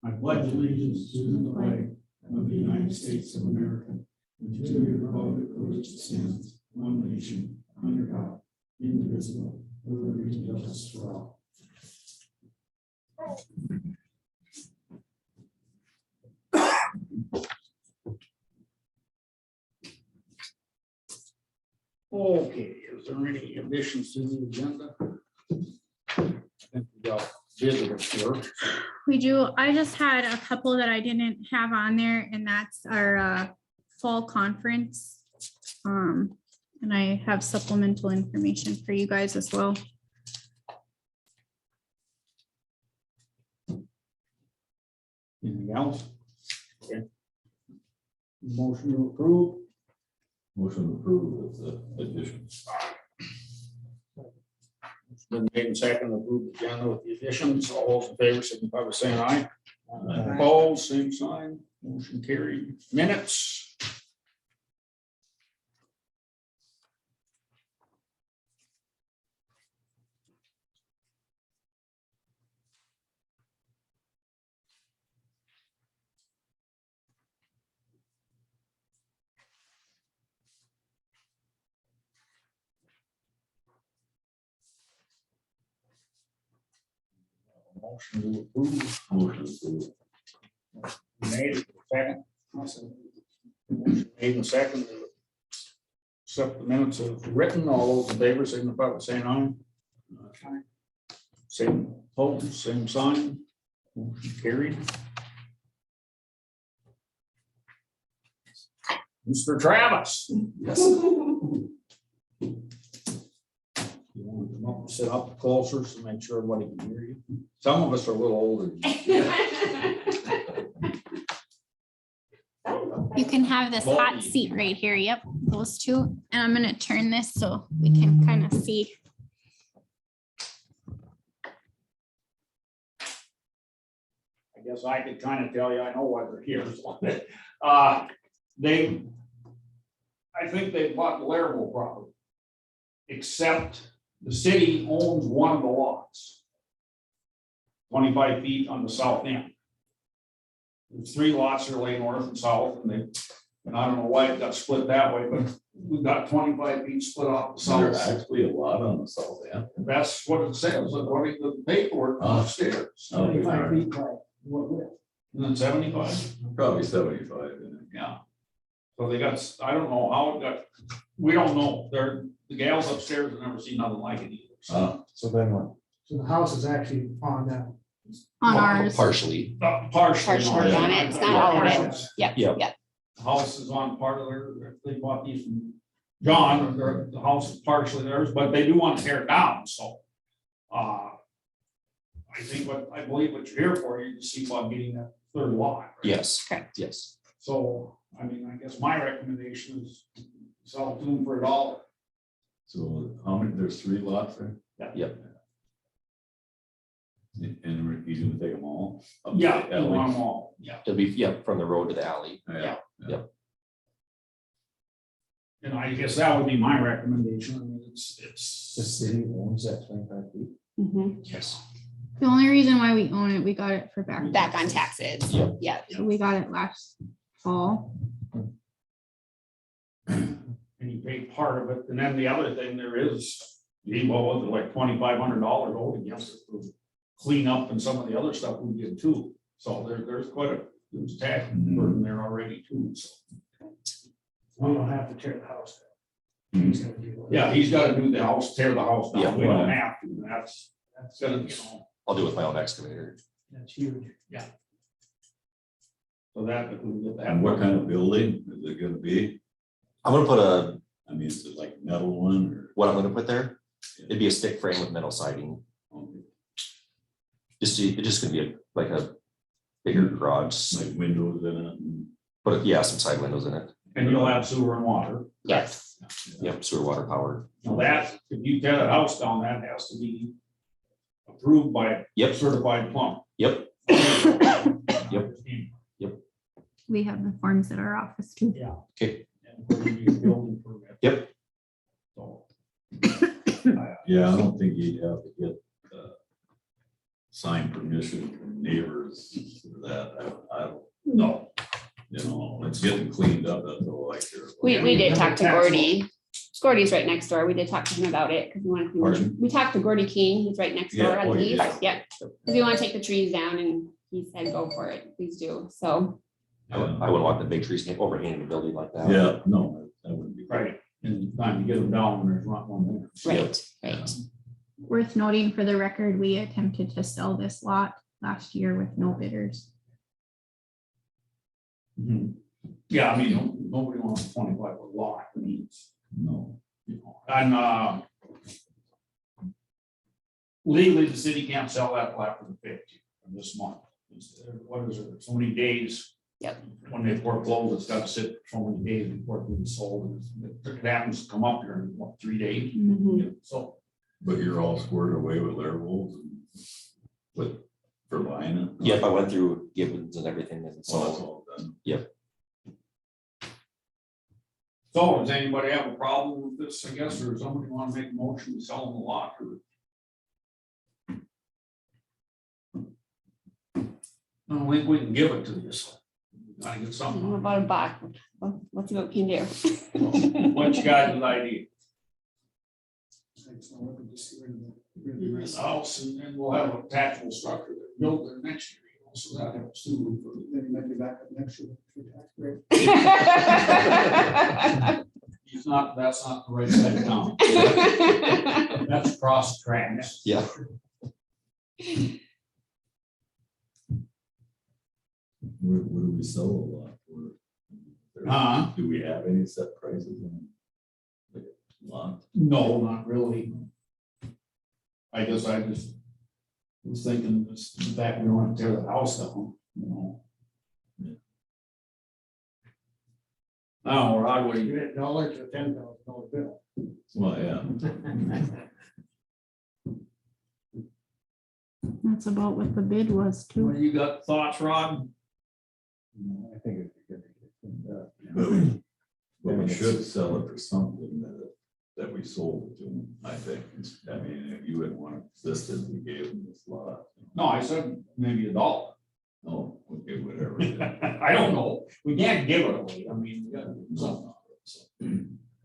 I pledge allegiance to the flag of the United States of America and to the republic for which it stands, one nation, under God, indivisible, with liberty and justice for all. Okay, is there any additions to the agenda? I think we got visitors here. We do. I just had a couple that I didn't have on there, and that's our fall conference. And I have supplemental information for you guys as well. Anything else? Okay. Motion to approve. Motion approved with the additions. It's been made and seconded to approve the agenda with the additions. All those in favor signify by saying aye. Opposed, same sign. Motion carried. Minutes. Motion to approve. Motion approved. Made, second. Motion made and second. to Accept the minutes of written. All those in favor signify by saying aye. Same opposed, same sign. Motion carried. Mr. Travis. Yes. You want to come up and sit up closer to make sure everybody can hear you. Some of us are a little older. You can have this hot seat right here. Yep, those two. And I'm gonna turn this so we can kind of see. I guess I could kind of tell you, I know why they're here. I think they bought the Lairville property. Except the city owns one of the lots. 25 feet on the south end. There's 3 lots that lay north and south, and I don't know why it got split that way, but we've got 25 feet split off the There's south. actually a lot on the south end. That's what it says, according to the paperwork upstairs. 75 feet by what width? And then 75? Probably 75 in it. Yeah. So they got, I don't know how it got, we don't know. The gals upstairs have never seen nothing like it either. So So then what? So the house is actually on that. On ours. Partially. partially. Partially on it, it's not all of it. Yep, Yep. yep. The house is on part of they bought these from John, the house is partially theirs, but they do want to tear it down, so. I believe what you're here for, you see about getting that 3rd lot. right? Yes. Correct. Yes. So, I mean, I guess my recommendation is sell it to them for $1. So how many, there's 3 lots there? Yep. And he's gonna take them all? Up to Yeah, the you alley? want them all, yeah. It'll be, from the road to the alley. Yeah. And I guess that would be my recommendation. I mean, it's. The city owns that 25 feet. Mhm. Yes. The only reason why we own it, we got it for back. Back on taxes. Yep. Yeah. So we got it last fall. And you pay part of it, and then the other thing there is, gee, what was it, like $2,500 owed against it for clean up and some of the other stuff we did too. So there's quite a, there's tax burden there already too, so. We don't have to tear the house down. He's gonna do it. Yeah, he's gotta do the house, tear the house Yeah. down, we don't have to, that's gonna, I'll do it with my own excavator. That's huge. so that, if we can get that. And what kind of building is it gonna be? I'm gonna put I mean, is it like metal one or? what I'm gonna put there. It'd be a stick frame with metal siding. It's just gonna be like a bigger garage, Like windows in it? And- but yeah, some side windows in it. And you'll have sewer and water. Yes. Yep, sewer, water, power. Now that, if you tear that house down, that has to be approved by a Yep. certified plumber. Yep. Yep. We have the forms at our office too. Yeah. Okay. And we're gonna need a building permit. Yep. So. Yeah, I don't think you'd have to get sign permission from neighbors for that. I don't, No, you know, it's getting cleaned up, that's all I care about. We did talk to Gordy. Gordy's right next door. We did talk to him about it because we want to. Pardon? We talked to Gordy King, he's right next door, Yeah, I oh, you believe. did. Yeah, because we want to take the trees down and he said, go for it, please do. So, I wouldn't want the big trees overhanging the building like that. Yeah, no, that wouldn't be. right, and time to get them down when there's not one there. right. Worth noting for the record, we attempted to sell this lot last year with no bidders. Mhm. Yeah, I mean, nobody wants a 25-foot lot, I mean, it's, No. you know, and legally, the city can't sell that plat for the 50th of this month. What is it, so many days? Yep. When they foreclose, it's got to sit so many days before it can be sold, and it happens to come up here in what, 3 days? Mhm. So, But you're all squared away with Airwolves and with, for buying it? Yep, I went through Gibbons and everything, and So that's so, all done. so does anybody have a problem with this, I guess, or somebody want to make a motion to sell them the lot, or? I don't think we can give it to you, so we gotta get What something. about a buck? Let's see what we can do. What you guys' idea? Thanks, I'm looking to see where the This house, and then we'll have a taxable structure that built there next year, you know, so that helps too. Then you might be back up next year for tax break. That's not the right side of town. That's cross tracks. yeah. Where do we sell a lot for? Do we have any set prices on the lot? No, not really. I just was thinking this, the fact we don't want to tear the house down, you know. Now, or I would, You get $1 to $10,000 bill. Well, yeah. That's about what the bid was too. you got thoughts, Rod? I think it'd be good to get cleaned up. But we should sell it for something that we sold it to them, I think. I mean, if you wouldn't want to exist it, we gave them this lot. No, I said maybe $1. Oh, okay, whatever. I don't know. We can't give it away. I mean, we gotta do something. So,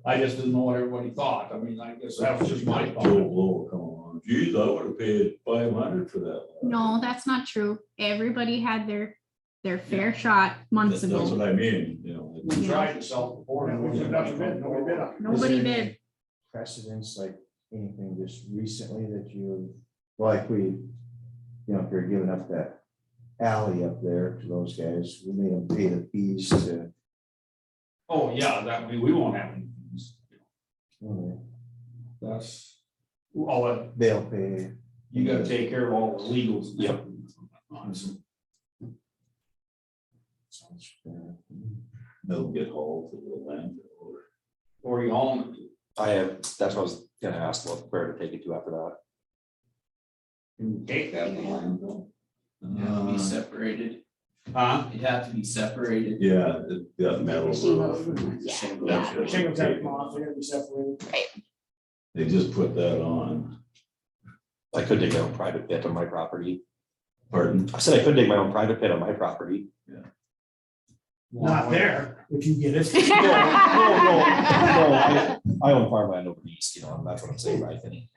I just didn't know what everybody thought. I mean, I guess that was just my Joe thought. Blow will come along. Geez, I would have paid 500 for that. lot." No, that's not true. Everybody had their fair shot months That's ago. what I mean, you know. We tried to sell it before. and Nobody bid on it. Nobody Is there bid. any Precedents, like anything just recently that you, like we, you know, if you're giving up that alley up there to those guys, we made them pay the fees to. Oh, yeah, that, we won't have any fees. That's, all that, They'll pay. you gotta take care of all the legals. Yep. They'll get hauled to the landfill. Or you own it. I have, that's what I was gonna ask, where to take it to after that. Can you take that? to the landfill? Be separated. Huh? It'd have to be separated. Yeah, it got metal roof. Yeah. The shingles have to come off, they gotta be separated. They just put that on. I could dig my own private pit on my property. Pardon? I said I could dig my own private pit on my property. Not there, if you get it. No, I own farmland over east, you know, and that's what I'm saying, I think.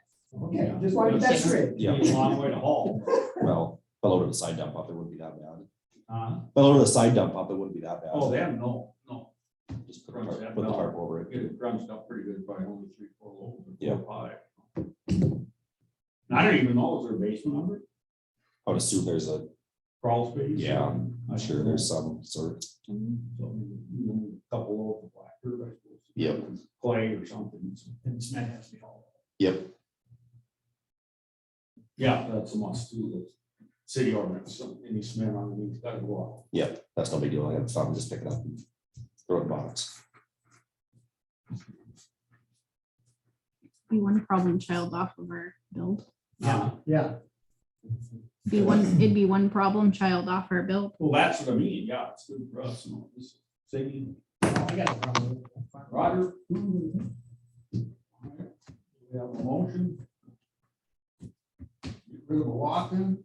Okay, just wanted that straight. Yeah, It's a long way to haul. well, below to the side dump up, it wouldn't be that bad. Huh? Below to the side dump up, it wouldn't be that bad. Oh, them, no. Just put the tarp over it. Get it crunched up pretty good, probably only 3-4 loads. or Yeah. 4 or 5. I don't even know, is there a basement under it? I would assume there's a, Crawl space? yeah, I'm sure there's some sort. So, you know, a couple loads of black dirt, I suppose. Yep. Clay or something. And the cement has to be hauled. Yep. Yeah, that's a must do, the city ordinance, so any cement underneath gotta go out. Yep, that's no big deal. I have some, just pick it up and throw it in the box. Be one problem child off of our build. Yeah. It'd be one problem child off our build. Well, that's what I mean, yeah, it's good for us, you know, this city, I got a problem with it. Roger. We have a motion. Get rid of the lock in.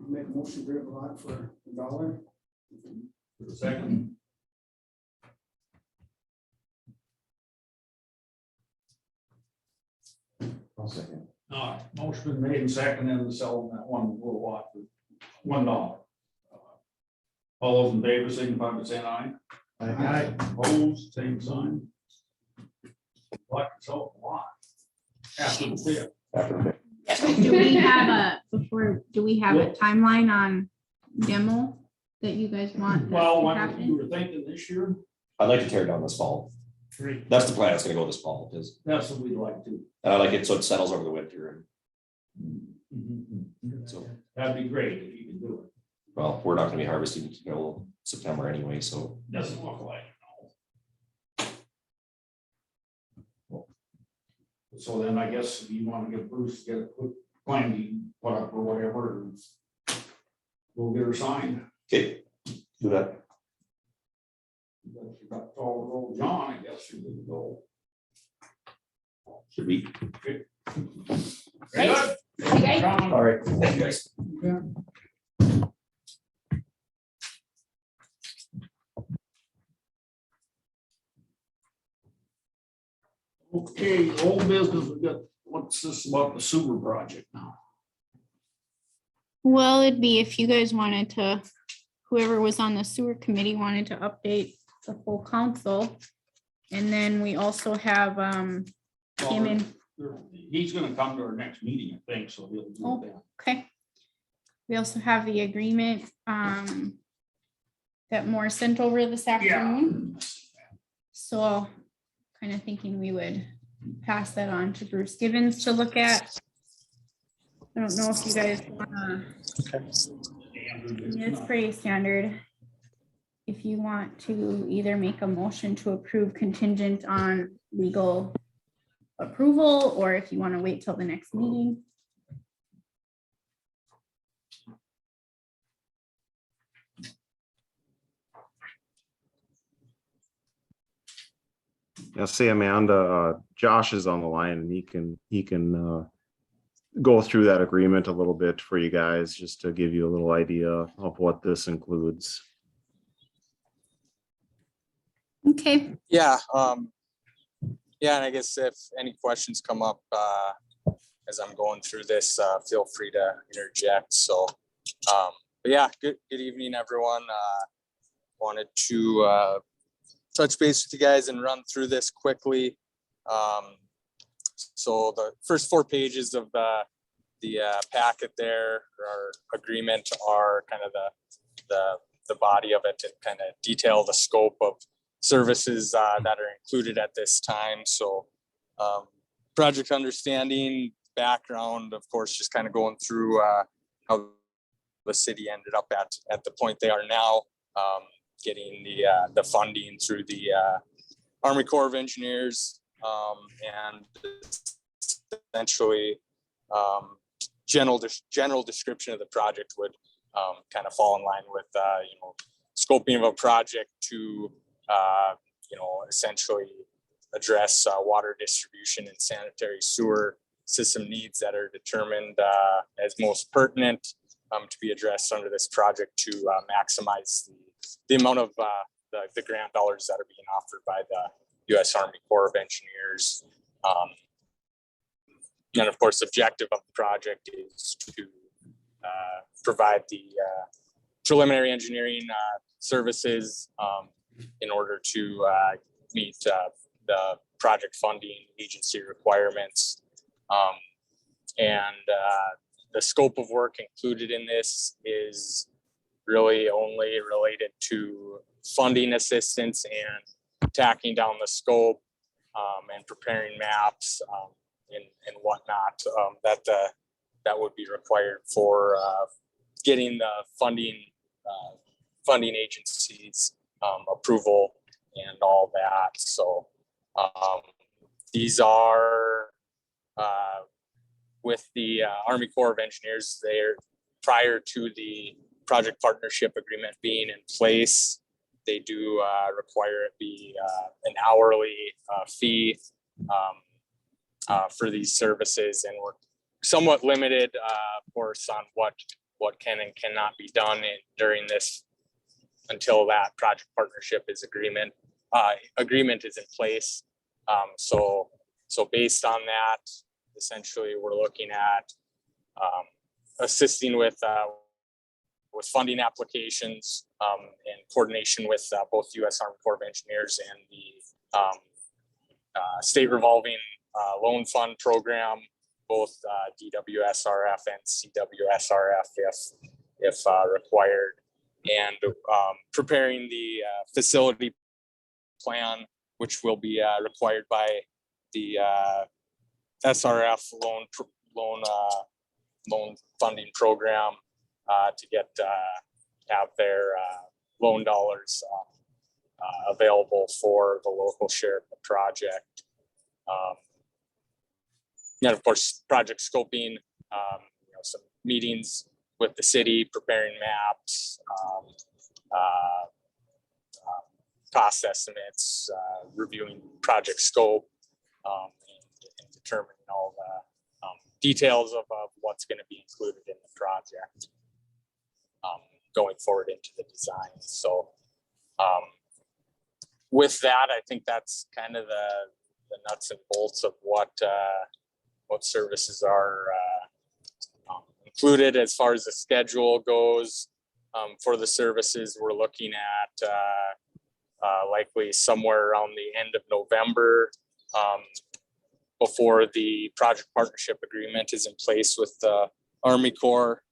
Make a motion to grab a lot for $1. For a second. I'll second. All right, motion been made and seconded to sell that one little lot for $1. All those in favor, signify by saying aye. Aye. Opposed, same sign. Like so a lot. After the fifth. Do we have do we have a timeline on demo that you guys want? Well, to what happen? you were thinking this year, I'd like to tear it down this fall. Great. That's the plan. It's gonna go this fall, because that's what we'd like to. I like it so it settles over the winter. So, That'd be great if you could do it. well, we're not gonna be harvesting until September anyway, so. Doesn't look like. No. So then I guess if you want to get Bruce, to get a quick plan he put up or whatever, and we'll get her signed. Okay, do that. You got all the old John, I guess you would go. Should be. Very Right. good. You guys? All right. Thank you guys. Okay, old business, we got, what's this about the sewer project now? Well, it'd be if you guys wanted to, whoever was on the sewer committee wanted to update the full council. And then we also have, came in, He's gonna come to our next meeting, I think, so he'll do Oh. that. okay. We also have the agreement, that Moore sent over this afternoon. So kind of thinking we would pass that on to Bruce Gibbons to look at. I don't know if you guys wanna. It's pretty standard. If you want to either make a motion to approve contingent on legal approval, or if you want to wait till the next meeting. Yeah, see Amanda, Josh is on the line and he can go through that agreement a little bit for you guys, just to give you a little idea of what this includes. Okay, Yeah, yeah, and I guess if any questions come up as I'm going through this, feel free to interject. So, but yeah, good evening, everyone. Wanted to touch base with you guys and run through this quickly. So the first 4 pages of the packet there, our agreement, are kind of the body of it, and kind of detail the scope of services that are included at this time. So project understanding, background, of course, just kind of going through how the city ended up at the point they are now, getting the funding through the Army Corps of Engineers, and essentially general description of the project would kind of fall in line with scoping of a project to essentially address water distribution and sanitary sewer system needs that are determined as most pertinent to be addressed under this project to maximize the amount of the grant dollars that are being offered by the U.S. Army Corps of Engineers. And of course, the objective of the project is to provide the preliminary engineering services in order to meet the project funding agency requirements. And the scope of work included in this is really only related to funding assistance and tacking down the scope and preparing maps and whatnot that would be required for getting the funding agencies approval and all that. So these are with the Army Corps of Engineers. They're prior to the project partnership agreement being in place. They do require it be an hourly fee for these services, and we're somewhat limited, of course, on what what can and cannot be done during this until that project partnership is agreement is in place. So based on that, essentially we're looking at assisting with funding applications in coordination with both U.S. Army Corps of Engineers and the state revolving loan fund program, both DWSRF and CWSRF if required, and preparing the facility plan, which will be required by the SRF loan funding program to have their loan dollars available for the local share of the project. And of course, project scoping, some meetings with the city, preparing maps, cost estimates, reviewing project scope, and determining all the details of what's going to be included in the project going forward into the design. So with that, I think that's kind of the nuts and bolts of what services are included as far as the schedule goes. For the services, we're looking at likely somewhere around the end of November before the project partnership agreement is in place with the Army Corps.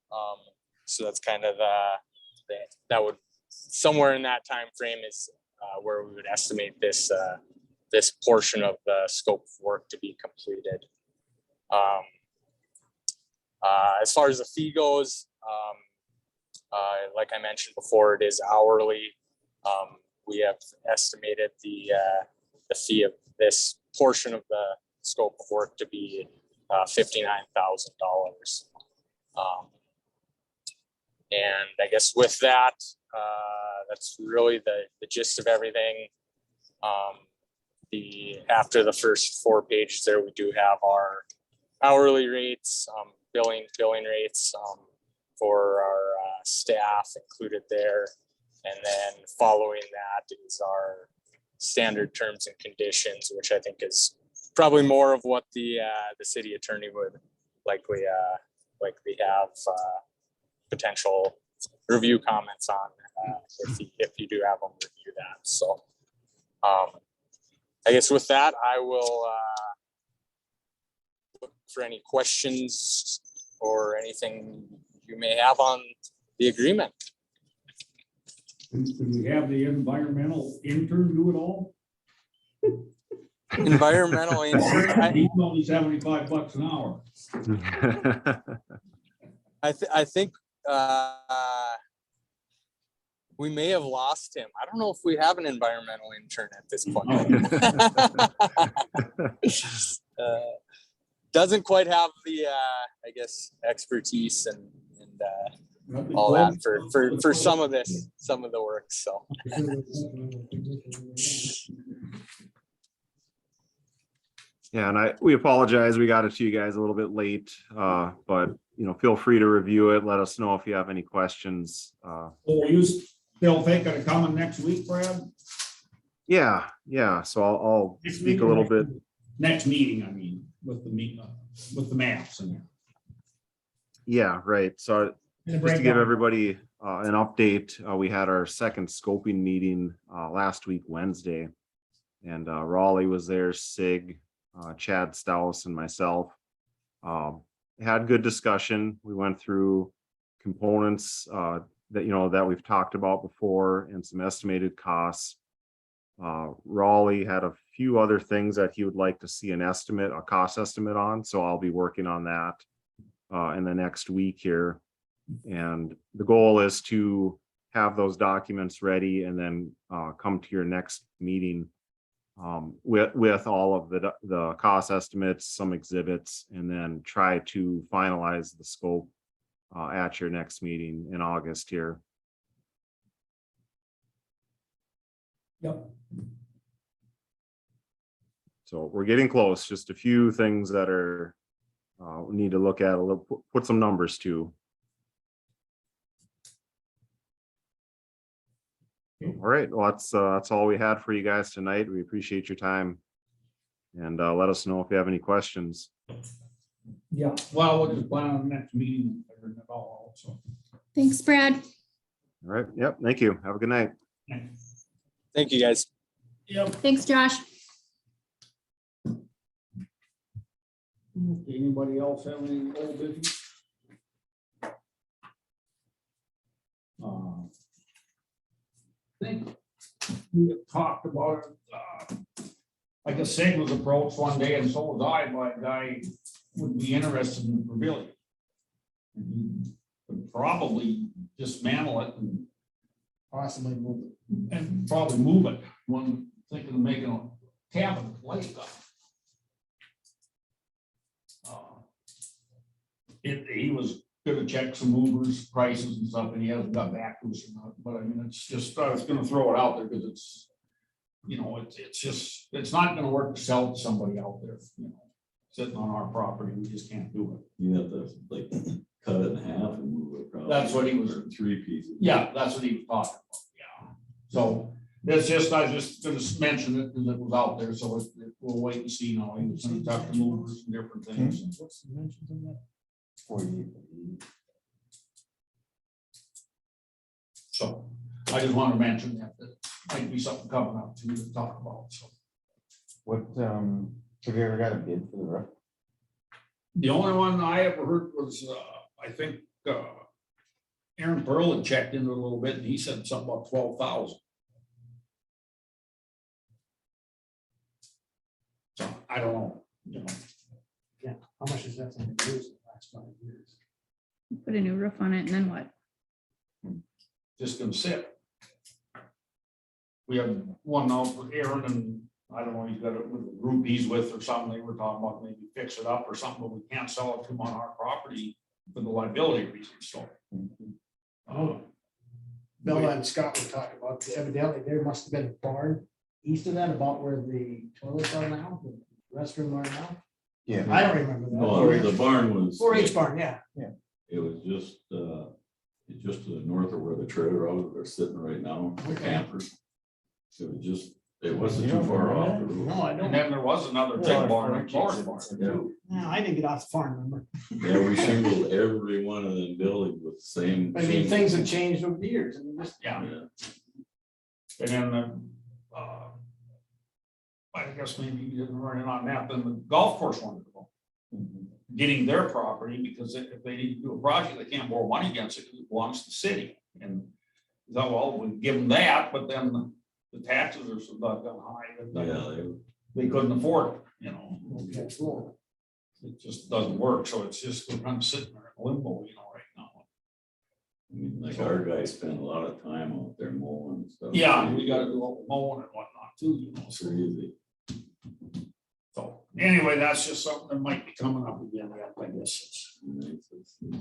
So that's kind of that would somewhere in that time frame is where we would estimate this this portion of the scope of work to be completed. As far as the fee goes, like I mentioned before, it is hourly. We have estimated the fee of this portion of the scope of work to be $59,000. And I guess with that, that's really the gist of everything. After the first 4 pages there, we do have our hourly rates, billing rates for our staff included there. And then following that is our standard terms and conditions, which I think is probably more of what the city attorney would likely have potential review comments on if you do have them review that. So I guess with that, I will look for any questions or anything you may have on the agreement. Could we have the environmental intern do it all? Environmental intern. He's only $75 an hour. I think we may have lost him. I don't know if we have an environmental intern at this point. Doesn't quite have the I guess expertise and all that for some of the work. So Yeah, and we apologize. We got it to you guys a little bit late, but feel free to review it. Let us know if you have any questions. You still think of coming next week, Brad? Yeah. So I'll speak a little bit. Next meeting, I mean, with the maps and there. Yeah, right. So just to give everybody an update, we had our second scoping meeting last week, Wednesday, and Raleigh was there, Sig, Chad Staus, and myself. Had good discussion. We went through components that we've talked about before and some estimated costs. Raleigh had a few other things that he would like to see a cost estimate on. So I'll be working on that in the next week here. And the goal is to have those documents ready and then come to your next meeting with all of the cost estimates, some exhibits, and then try to finalize the scope at your next meeting in August here. Yep. So we're getting close. Just a few things that are we need to look at put some numbers to. All right, well, that's all we had for you guys tonight. We appreciate your time. And let us know if you have any questions. Yeah, well, we'll just plan on the next meeting, figuring it all out, so. Thanks, Brad. All right, yep, thank you. Have a good night. Thank you, guys. Yep. Thanks, Josh. Anybody else have any old business? I think we have talked about it. I guess Sig was approached one day and so was I by a guy who would be interested in the pavilion. And he would probably dismantle it Possibly move it. and probably move it when thinking of making a cabin place up. He was gonna check some movers, prices and stuff, and he hasn't got back to us or not, but I mean, it's just, I was gonna throw it out there because it's, you know, it's just, it's not gonna work to sell to somebody out there, you know, sitting on our property, we just can't do it. You have to like cut it in half and move it. probably, That's what he was- or 3 pieces. Yeah, that's what he was talking about, yeah. So, that's just, I was just gonna mention it because it was out there, so we'll wait and see now, he was gonna talk to movers and different things. What's the dimensions on that? 48. So I just wanted to mention that might be something coming up too to talk about, so. What, have you ever got a bid for the roof? The only one I ever heard was, I think, Aaron Pearl had checked into it a little bit and he said something about 12,000. So I don't know, you know, Yeah, how much is that thing used in the last 5 years? Put a new roof on it and then what? just gonna sit. We have one now for Aaron and I don't know, he's got it with a group he's with or something. They were talking about maybe fix it up or something, but we can't sell it to him on our property for the liability reasons, so. Bill and Scott were talking about, evidently, there must have been a barn east of that, about where the toilets are now, the restroom are now. Yeah. I don't remember No, that. the barn was. 4-H barn, yeah. It was just to the north of where the trailer houses are sitting right now, the Okay. campers. It was just, it wasn't You too don't far remember off that? the road. No, I And don't. then there was another big barn, a Morris barn too. No, I didn't get off the farm, remember? Yeah, we shingled every one of them buildings with the same. I mean, shingle. things have changed over the years. I mean, just, Yeah, Yeah. and then I guess maybe you didn't run in on that, then the golf course wanted to go. Getting their property, because if they need to do a project, they can't borrow money against it, because it belongs to the city. And so, well, we give them that, but then the taxes are so doggone high that Yeah, they couldn't afford it, you know. okay, cool. It just doesn't work, so it's just, we're kind of sitting there in limbo, you know, right now. I mean, like our guys spend a lot of time out there mowing and stuff. Yeah, we gotta do all the mowing and whatnot too, you know, It's so. easy. So, anyway, that's just something that might be coming up again, I guess.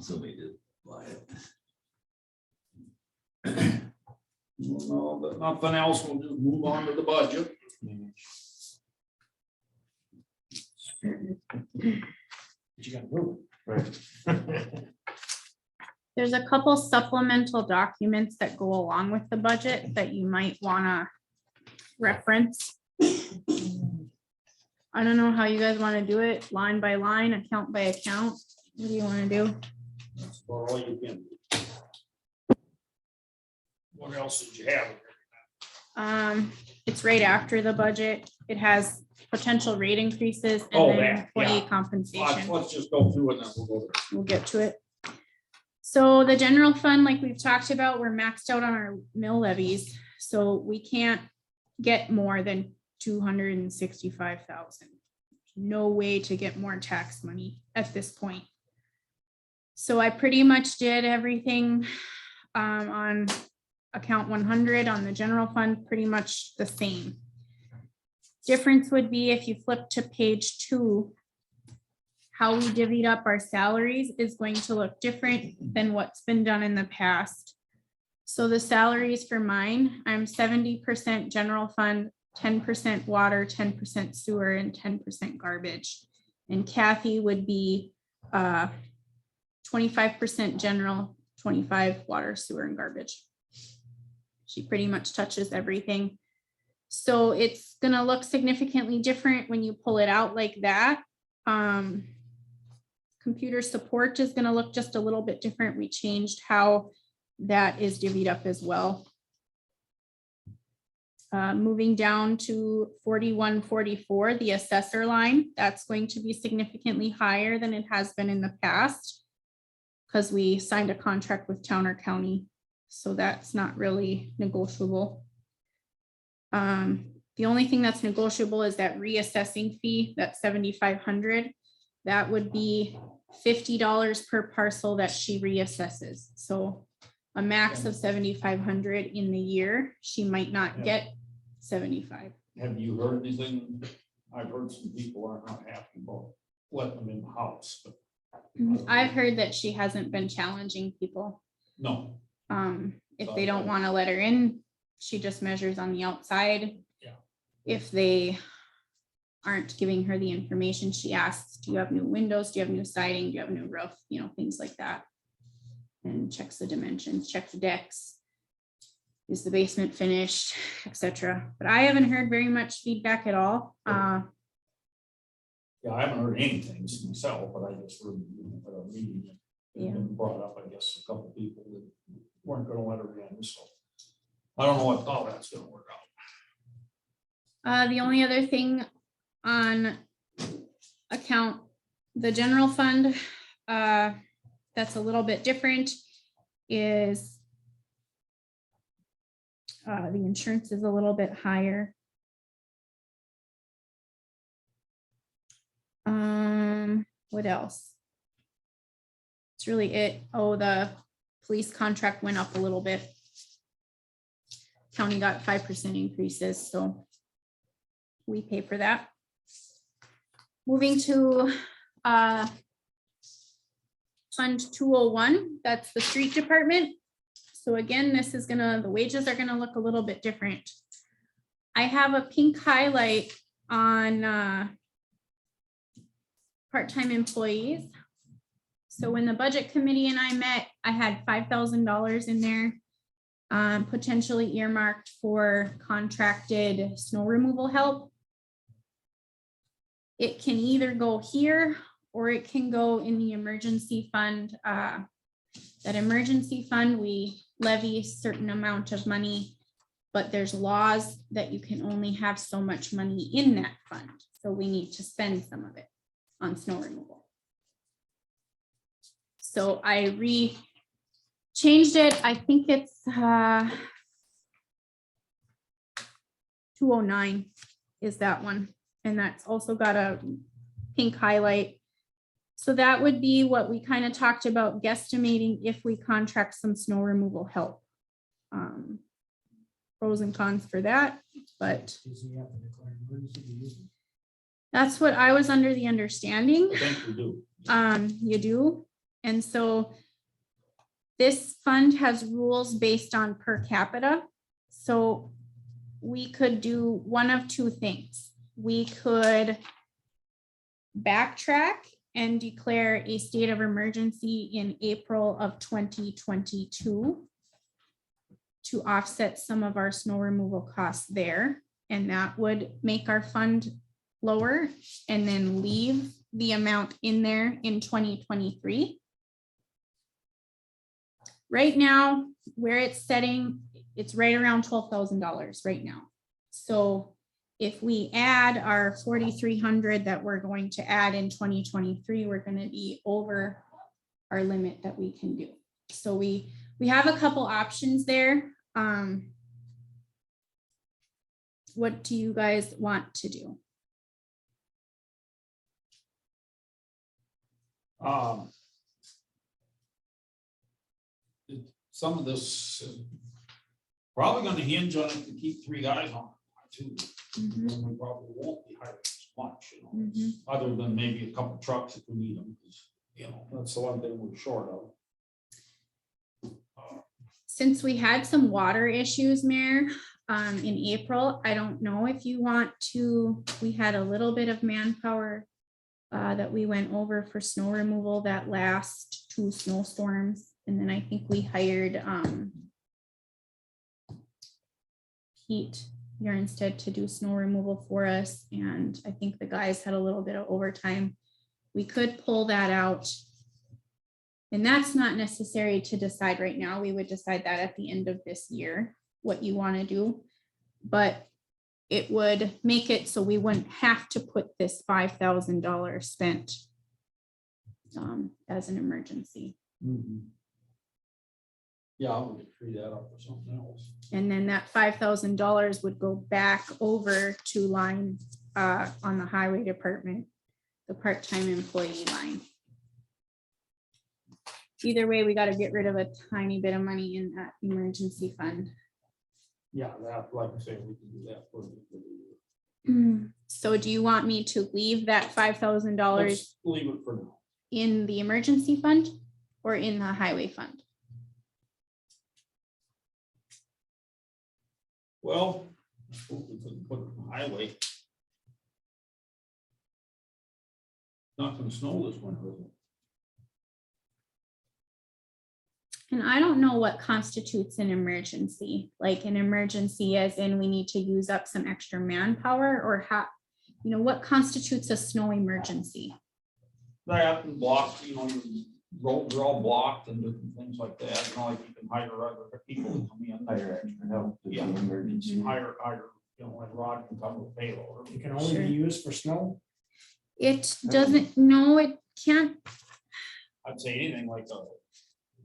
Somebody did buy it. No, but nothing else, we'll just move on to the budget. But you gotta move Right. it. There's a couple supplemental documents that go along with the budget that you might wanna reference. I don't know how you guys wanna do it, line by line, account by account. What do you wanna do? That's about all you can do. What else did you have? It's right after the budget. It has potential rate increases Oh, and then that, yeah. employee compensation. Let's just go through it and then we'll go there. We'll get to it. So the general fund, like we've talked about, we're maxed out on our mill levies, so we can't get more than 265,000. No way to get more tax money at this point. So I pretty much did everything on account 100 on the general fund, pretty much the same. Difference would be if you flip to page 2, how we divvied up our salaries is going to look different than what's been done in the past. So the salaries for mine, I'm 70% general fund, 10% water, 10% sewer, and 10% garbage. And Kathy would be 25% general, 25 water, sewer, and garbage. She pretty much touches everything. So it's gonna look significantly different when you pull it out like that. Computer support is gonna look just a little bit different. We changed how that is divvied up as well. Moving down to 4144, the assessor line, that's going to be significantly higher than it has been in the past because we signed a contract with Towner County, so that's not really negotiable. The only thing that's negotiable is that reassessing fee, that 7,500. That would be $50 per parcel that she reassesses. So a max of 7,500 in the year. She might not get 75. Have you heard anything? I've heard some people are not happy about letting them in the house, but I've heard that she hasn't been challenging people. no. If they don't want to let her in, she just measures on the outside. Yeah. If they aren't giving her the information, she asks, do you have new windows? Do you have new siding? Do you have a new roof? You know, things like that. And checks the dimensions, checks the decks. Is the basement finished, etc. But I haven't heard very much feedback at all. Yeah, I haven't heard anything myself, but I just heard at a meeting. Yeah. It been brought up, I guess, a couple people that weren't gonna let her in, so. I don't know how that's gonna work out. The only other thing on account, the general fund, that's a little bit different is the insurance is a little bit higher. What else? It's really it. Oh, the police contract went up a little bit. County got 5% increases, so we pay for that. Moving to Fund 201, that's the street department. So again, this is the wages are gonna look a little bit different. I have a pink highlight on part-time employees. So when the budget committee and I met, I had $5,000 in there, potentially earmarked for contracted snow removal help. It can either go here or it can go in the emergency fund. That emergency fund, we levy a certain amount of money, but there's laws that you can only have so much money in that fund. So we need to spend some of it on snow removal. So I changed it. I think it's 209 is that one. And that's also got a pink highlight. So that would be what we kind of talked about, guesstimating if we contract some snow removal help. Pros and cons for that, but that's what I was under the understanding. I think we do. You do. And so this fund has rules based on per capita. So we could do one of two things. We could backtrack and declare a state of emergency in April of 2022 to offset some of our snow removal costs there. And that would make our fund lower and then leave the amount in there in 2023. Right now, where it's setting, it's right around $12,000 right now. So if we add our 4,300 that we're going to add in 2023, we're going to be over our limit that we can do. So we have a couple options there. What do you guys want to do? Some of this is probably gonna hinge on it to keep 3 guys on too. Mhm. We probably won't be hiring as much, you know, Mhm. other than maybe a couple trucks if we need them, because, you know, that's the one thing we're short of. Since we had some water issues, Mayor, in April, I don't know if you want to, we had a little bit of manpower that we went over for snow removal that last 2 snowstorms. And then I think we hired Pete Urinstead to do snow removal for us, and I think the guys had a little bit of overtime. We could pull that out. And that's not necessary to decide right now. We would decide that at the end of this year, what you want to do. But it would make it so we wouldn't have to put this $5,000 spent as an emergency. Yeah, I would free that up for something else. And then that $5,000 would go back over to line on the highway department, the part-time employee line. Either way, we got to get rid of a tiny bit of money in that emergency fund. Yeah, that, like I say, we can do that for the year. So do you want me to leave that $5,000 Let's leave it for now. in the emergency fund or in the highway fund? Well, I suppose we couldn't put it in the highway. Not gonna snow this winter, is it? And I don't know what constitutes an emergency, like an emergency as in we need to use up some extra manpower, or how, you know, what constitutes a snow emergency? That and blocked, you know, your roads are all blocked and different things like that, you know, like you can hire other people to come in. Hire extra help to the Yeah. emergency. Hire, you know, like Rod can come with payload. It can only be used for snow. It doesn't, no, it can't, I'd say anything like a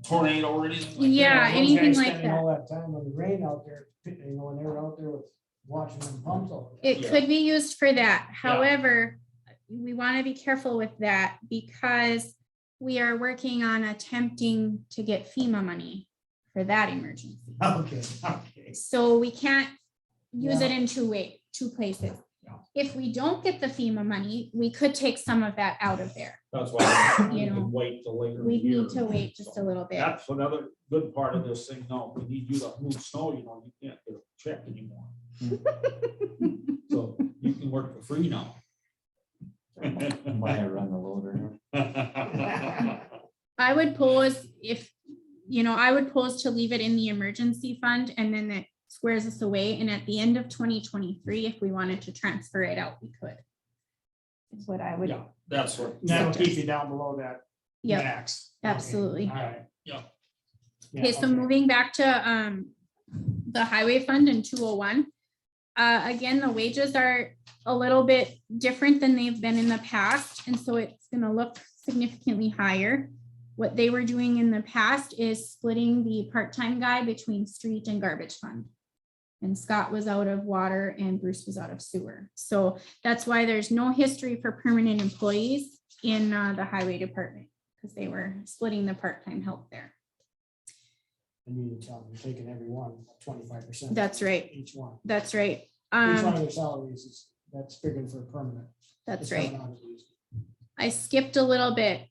tornado or anything. like that. Yeah, Those anything guys like spending that. All that time on the rain out there, you know, when they were out there with watching them pumps over. there. it Yeah. could be used for that. However, we want to be careful with that because we are working on attempting to get FEMA money for that emergency. Okay, okay. So we can't use Yeah. it in two places. Yeah. If we don't get the FEMA money, we could take some of that out of there. That's why we You know, can wait till later. in the We year. need to wait just a little bit. That's another good part of this thing. No, we need you to move snow, you know, you can't get a check anymore. So you can work for free now. Might run the loader. I would pose if, you know, I would pose to leave it in the emergency fund and then that squares us away. And at the end of 2023, if we wanted to transfer it out, we could. Is what I would, Yeah, that's what. That'll keep you down below that yeah, max. absolutely. All right. Yeah. Okay, so moving back to the highway fund in 201. Again, the wages are a little bit different than they've been in the past, and so it's gonna look significantly higher. What they were doing in the past is splitting the part-time guy between street and garbage fund. And Scott was out of water and Bruce was out of sewer. So that's why there's no history for permanent employees in the highway department, because they were splitting the part-time help there. And you need to tell them, you're taking every one, 25%. That's right. Each one. That's right. Each one of their salaries is, that's figured for permanent. That's It's right. coming out of these. I skipped a little bit.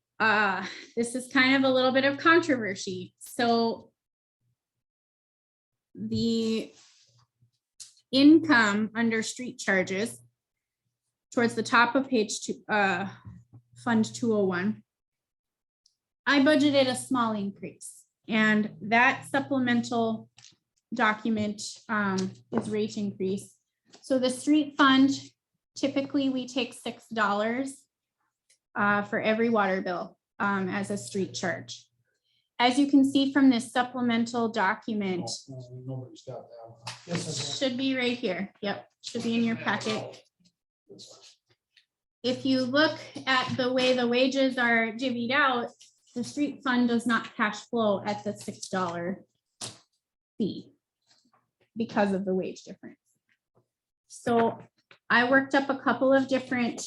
This is kind of a little bit of controversy. So the income under street charges towards the top of page 2, Fund 201. I budgeted a small increase, and that supplemental document is rate increase. So the street fund, typically we take $6 for every water bill as a street charge. As you can see from this supplemental document, Nobody's got that one. This is should be right here. Yep, should be in your packet. If you look at the way the wages are divvied out, the street fund does not cash flow at the $6 fee because of the wage difference. So I worked up a couple of different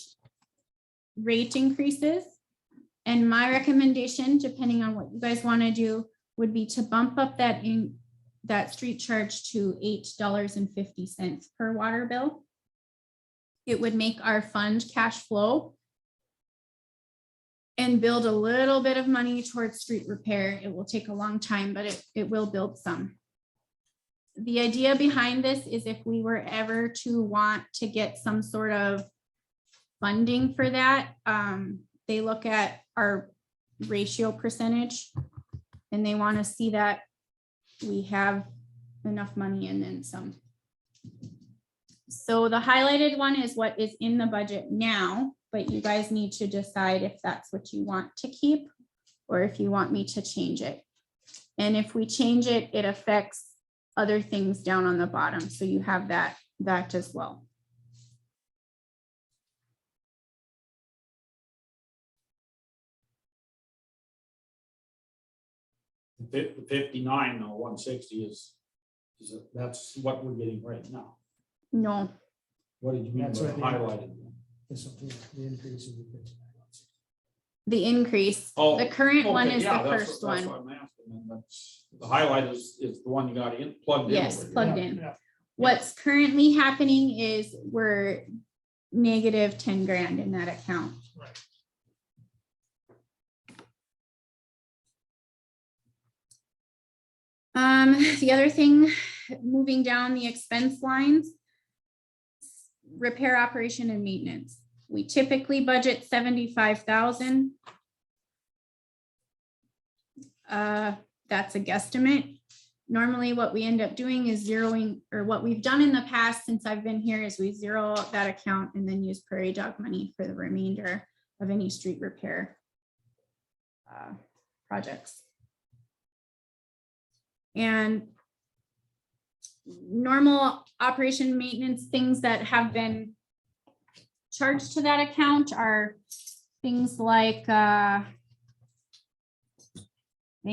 rate increases. And my recommendation, depending on what you guys want to do, would be to bump up that street charge to $8.50 per water bill. It would make our fund cash flow and build a little bit of money towards street repair. It will take a long time, but it will build some. The idea behind this is if we were ever to want to get some sort of funding for that, they look at our ratio percentage and they want to see that we have enough money and then some So the highlighted one is what is in the budget now, but you guys need to decide if that's what you want to keep or if you want me to change it. And if we change it, it affects other things down on the bottom. So you have that as well. The 59, no, 160 that's what we're getting right now. No, What did you mean by That's what they- highlighted? This will be the increase in the 59. the increase, Oh, the current one okay, is yeah, the that's first what- that's one. what I'm asking, and that's, the highlight is the one you got in, plugged in. Yes, over here. plugged Yeah, in. yeah. What's currently happening is we're negative 10 grand in that account. Right. The other thing, moving down the expense lines, repair, operation and maintenance. We typically budget 75,000. That's a guesstimate. Normally what we end up doing is zeroing, or what we've done in the past since I've been here is we zero out that account and then use prairie dog money for the remainder of any street repair projects. And normal operation maintenance things that have been charged to that account are things like they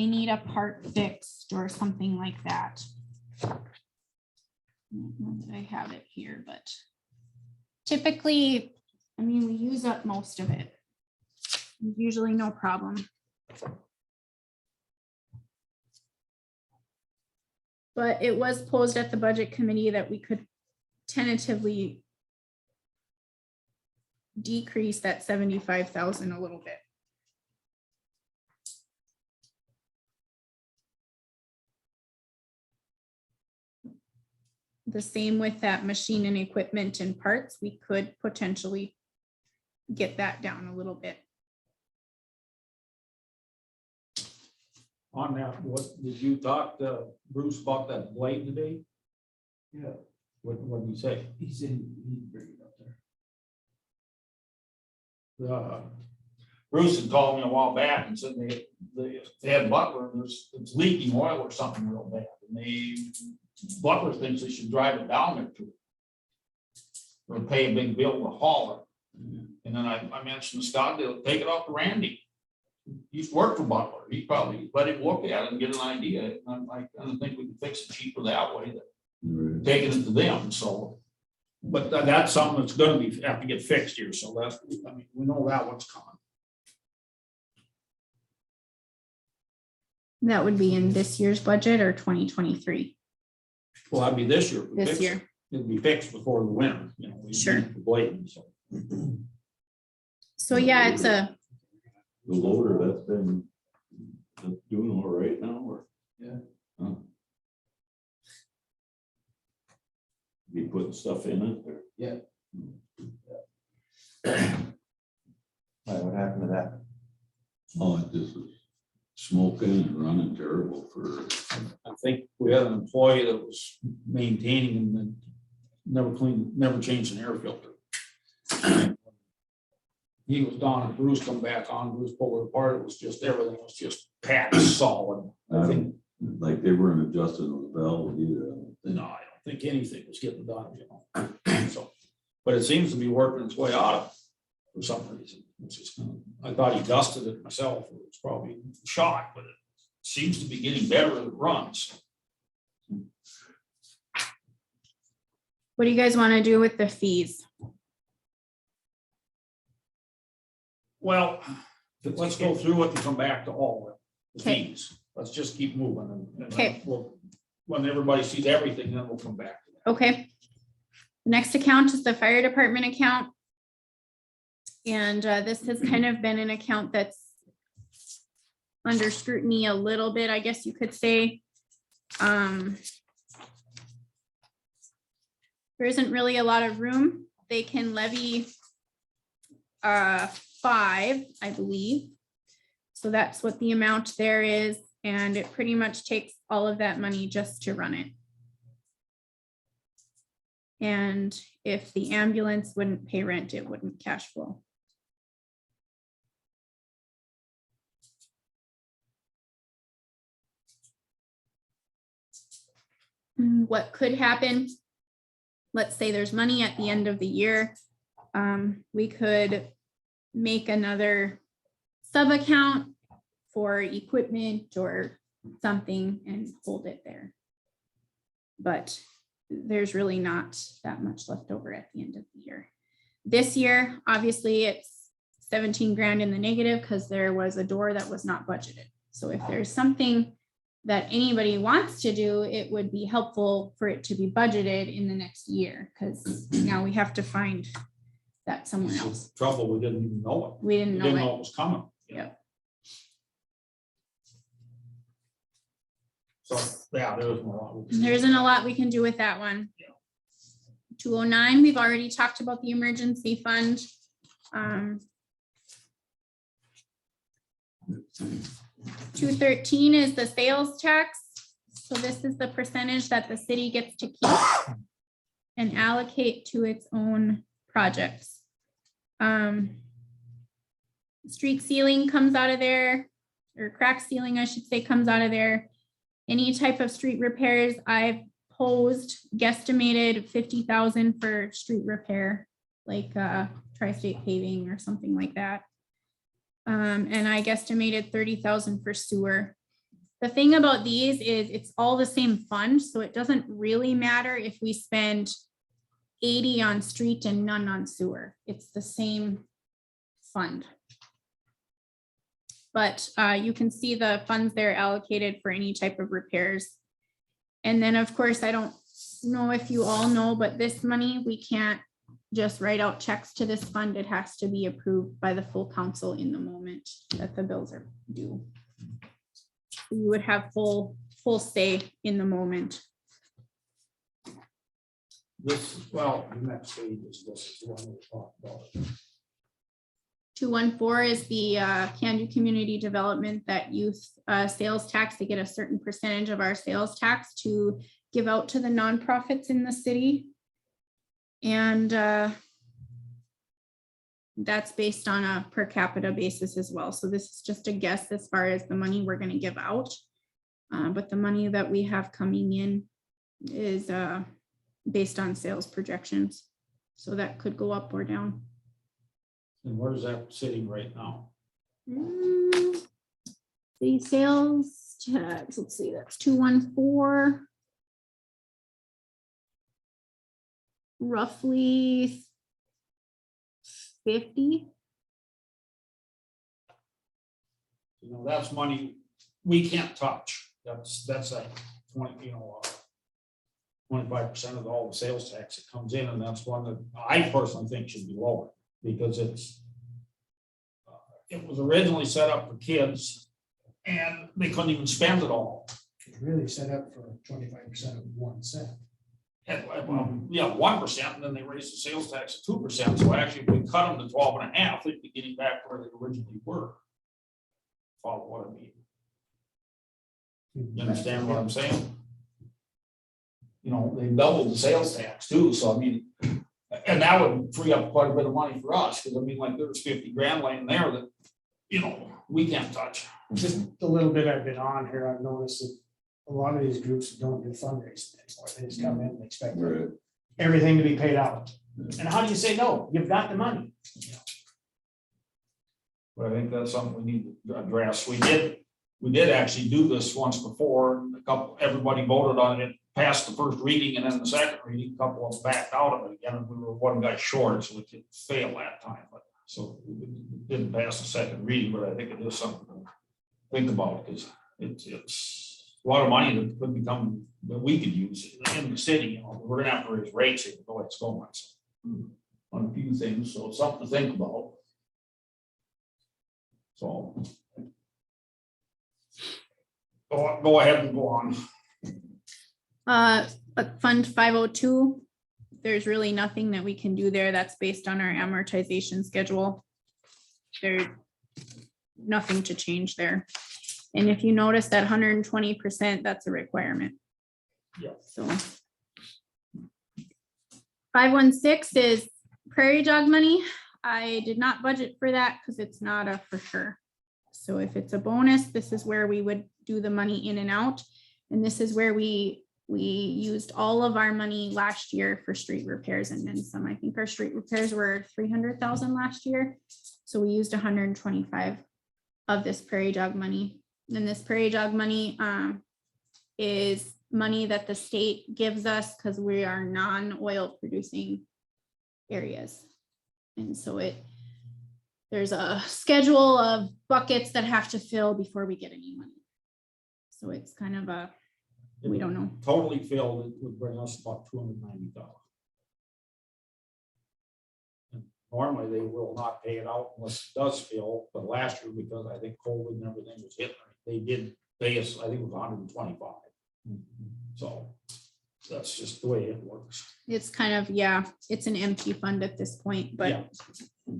need a part fixed or something like that. I don't know that I have it here, but typically, I mean, we use up most of it. Usually no problem. But it was posed at the budget committee that we could tentatively decrease that 75,000 a little bit. The same with that machine and equipment and parts, we could potentially get that down a little bit. On that, what, did you talk to Bruce about that blade today? Yeah, What did he say? he's in, he bring it up there. Bruce had called me a while back and said they had Butler, it's leaking oil or something real bad, and Butler thinks they should drive it down there to or pay a big bill to haul it. And then I mentioned to Scott, they'll take it off to Randy. He used to work for Butler. He probably let him look at it and get an idea. And I kind of think we can fix it cheaper that way than taking it to them. So, but that's something that's going to have to get fixed here. So that's, I mean, we know that what's coming. That would be in this year's budget or 2023. Well, that'd be this year. We This fix it. year. It'll be fixed before the winter, you know. We Sure. need the blade, so. So yeah, it's a, The loader, that's doing all right now, or? Yeah. Huh. Be putting stuff in it, or? What happened to that? Oh, it just was smoking and running terrible for, I think we had an employee that was maintaining and then never changed an air filter. He was gone and Bruce come back on, Bruce pulled it apart, it was just, everything was just packed solid. I think, like they weren't adjusting the valve either. no, I don't think anything was getting done, you know, so. But it seems to be working its way out of it for some reason. It's just kind of, I thought he dusted it myself, it was probably shot, but it seems to be getting better as it runs. what do you guys want to do with the fees? Well, let's go through it and come back to all the Okay. fees. Let's just keep moving and Okay. when everybody sees everything, then we'll come back to that. Okay. The next account is the fire department account. And this has kind of been an account that's under scrutiny a little bit, I guess you could say. There isn't really a lot of room. They can levy 5, I believe. So that's what the amount there is. And it pretty much takes all of that money just to run it. And if the ambulance wouldn't pay rent, it wouldn't cash flow. What could happen? Let's say there's money at the end of the year. We could make another sub account for equipment or something and hold it there. But there's really not that much left over at the end of the year. This year, obviously, it's 17 grand in the negative because there was a door that was not budgeted. So if there's something that anybody wants to do, it would be helpful for it to be budgeted in the next year, because now we have to find that somewhere else. Trouble, we didn't even know it. We didn't We know didn't it. know it was coming. Yep. So, yeah, there was more. There isn't a lot we can do with that one. 209, we've already talked about the emergency fund. 213 is the sales tax. So this is the percentage that the city gets to keep and allocate to its own projects. Street ceiling comes out of there, or crack ceiling, I should say, comes out of there. Any type of street repairs, I've posed, guesstimated 50,000 for street repair, like tri-state paving or something like that. And I guesstimated 30,000 for sewer. The thing about these is it's all the same fund, so it doesn't really matter if we spend 80 on street and none on sewer. It's the same fund. But you can see the funds there allocated for any type of repairs. And then, of course, I don't know if you all know, but this money, we can't just write out checks to this fund. It has to be approved by the full council in the moment that the bills are due. You would have full say in the moment. This, well, the next page is this is one we talked about. 214 is the Cando community development, that youth sales tax. They get a certain percentage of our sales tax to give out to the nonprofits in the city. And that's based on a per capita basis as well. So this is just a guess as far as the money we're going to give out. But the money that we have coming in is based on sales projections. So that could go up or down. And where's that sitting right now? The sales tax, let's see, that's 214. Roughly 50. You know, that's money we can't touch. That's like 20, 25% of all the sales tax that comes in, and that's one that I personally think should be lower, because it was originally set up for kids and they couldn't even spend it all. It's really set up for 25% of 1 cent. And, yeah, 1%, and then they raised the sales tax to 2%. So actually, if we cut them to 12.5, we'd be getting back where they originally were. Follow what I mean? You understand what I'm saying? You know, they doubled the sales tax too, so I mean, and that would free up quite a bit of money for us, because I mean, like, there's 50 grand laying there that, we can't touch. Just a little bit I've been on here, I've noticed that a lot of these groups don't do fundraising anymore. They just come in and expect Right. everything to be paid out. And how do you say no? You've got the money. But I think that's something we need to address. We did actually do this once before. Everybody voted on it, passed the first reading, and then the second reading, a couple of them backed out of it again, and we were one guy short, so we could fail that time. But so we didn't pass the second reading, but I think it is something to think about, because it's a lot of money that could become, that we could use in the city. We're gonna have to raise rates here, the way it's going. So, on a few things, so it's something to think about. So. Go ahead and go on. Fund 502, there's really nothing that we can do there. That's based on our amortization schedule. There's nothing to change there. And if you notice that 120%, that's a requirement. Yeah. So. 516 is prairie dog money. I did not budget for that because it's not a for sure. So if it's a bonus, this is where we would do the money in and out. And this is where we used all of our money last year for street repairs and then some. I think our street repairs were 300,000 last year. So we used 125 of this prairie dog money. And this prairie dog money is money that the state gives us because we are non-oil producing areas. And so there's a schedule of buckets that have to fill before we get any money. So it's kind of we don't know. Totally filled, it would bring us about 290,000. Normally, they will not pay it out unless it does fill, but last year, because I think COVID and everything was hit, they did pay us, I think it was 125. So that's just the way it works. It's kind of, yeah, it's an empty fund at this point, but. Yeah.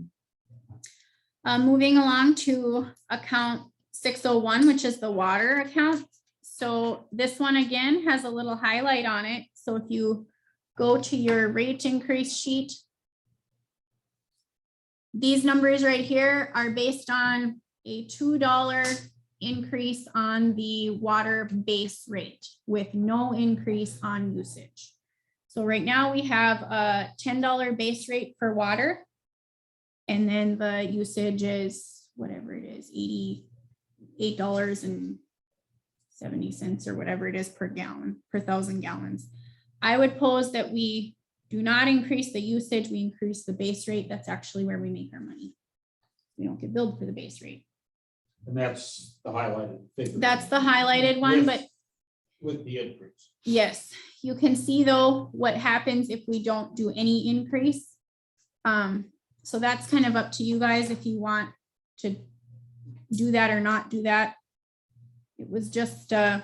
Moving along to account 601, which is the water account. So this one again has a little highlight on it. So if you go to your rate increase sheet, these numbers right here are based on a $2 increase on the water base rate with no increase on usage. So right now we have a $10 base rate for water. And then the usage is whatever it is, $88.70 or whatever it is per gallon, per 1,000 gallons. I would pose that we do not increase the usage, we increase the base rate. That's actually where we make our money. We don't get billed for the base rate. And that's the highlighted figure. That's the highlighted one, but with the increase. yes, you can see though what happens if we don't do any increase. So that's kind of up to you guys if you want to do that or not do that. It was just a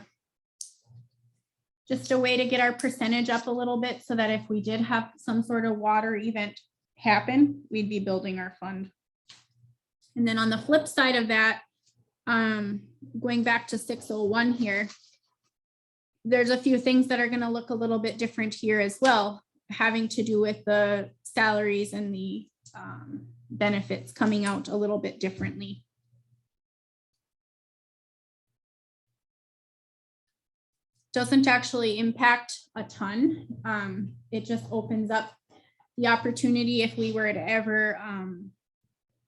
way to get our percentage up a little bit so that if we did have some sort of water event happen, we'd be building our fund. And then on the flip side of that, going back to 601 here, there's a few things that are going to look a little bit different here as well, having to do with the salaries and the benefits coming out a little bit differently. Doesn't actually impact a ton. It just opens up the opportunity if we were to ever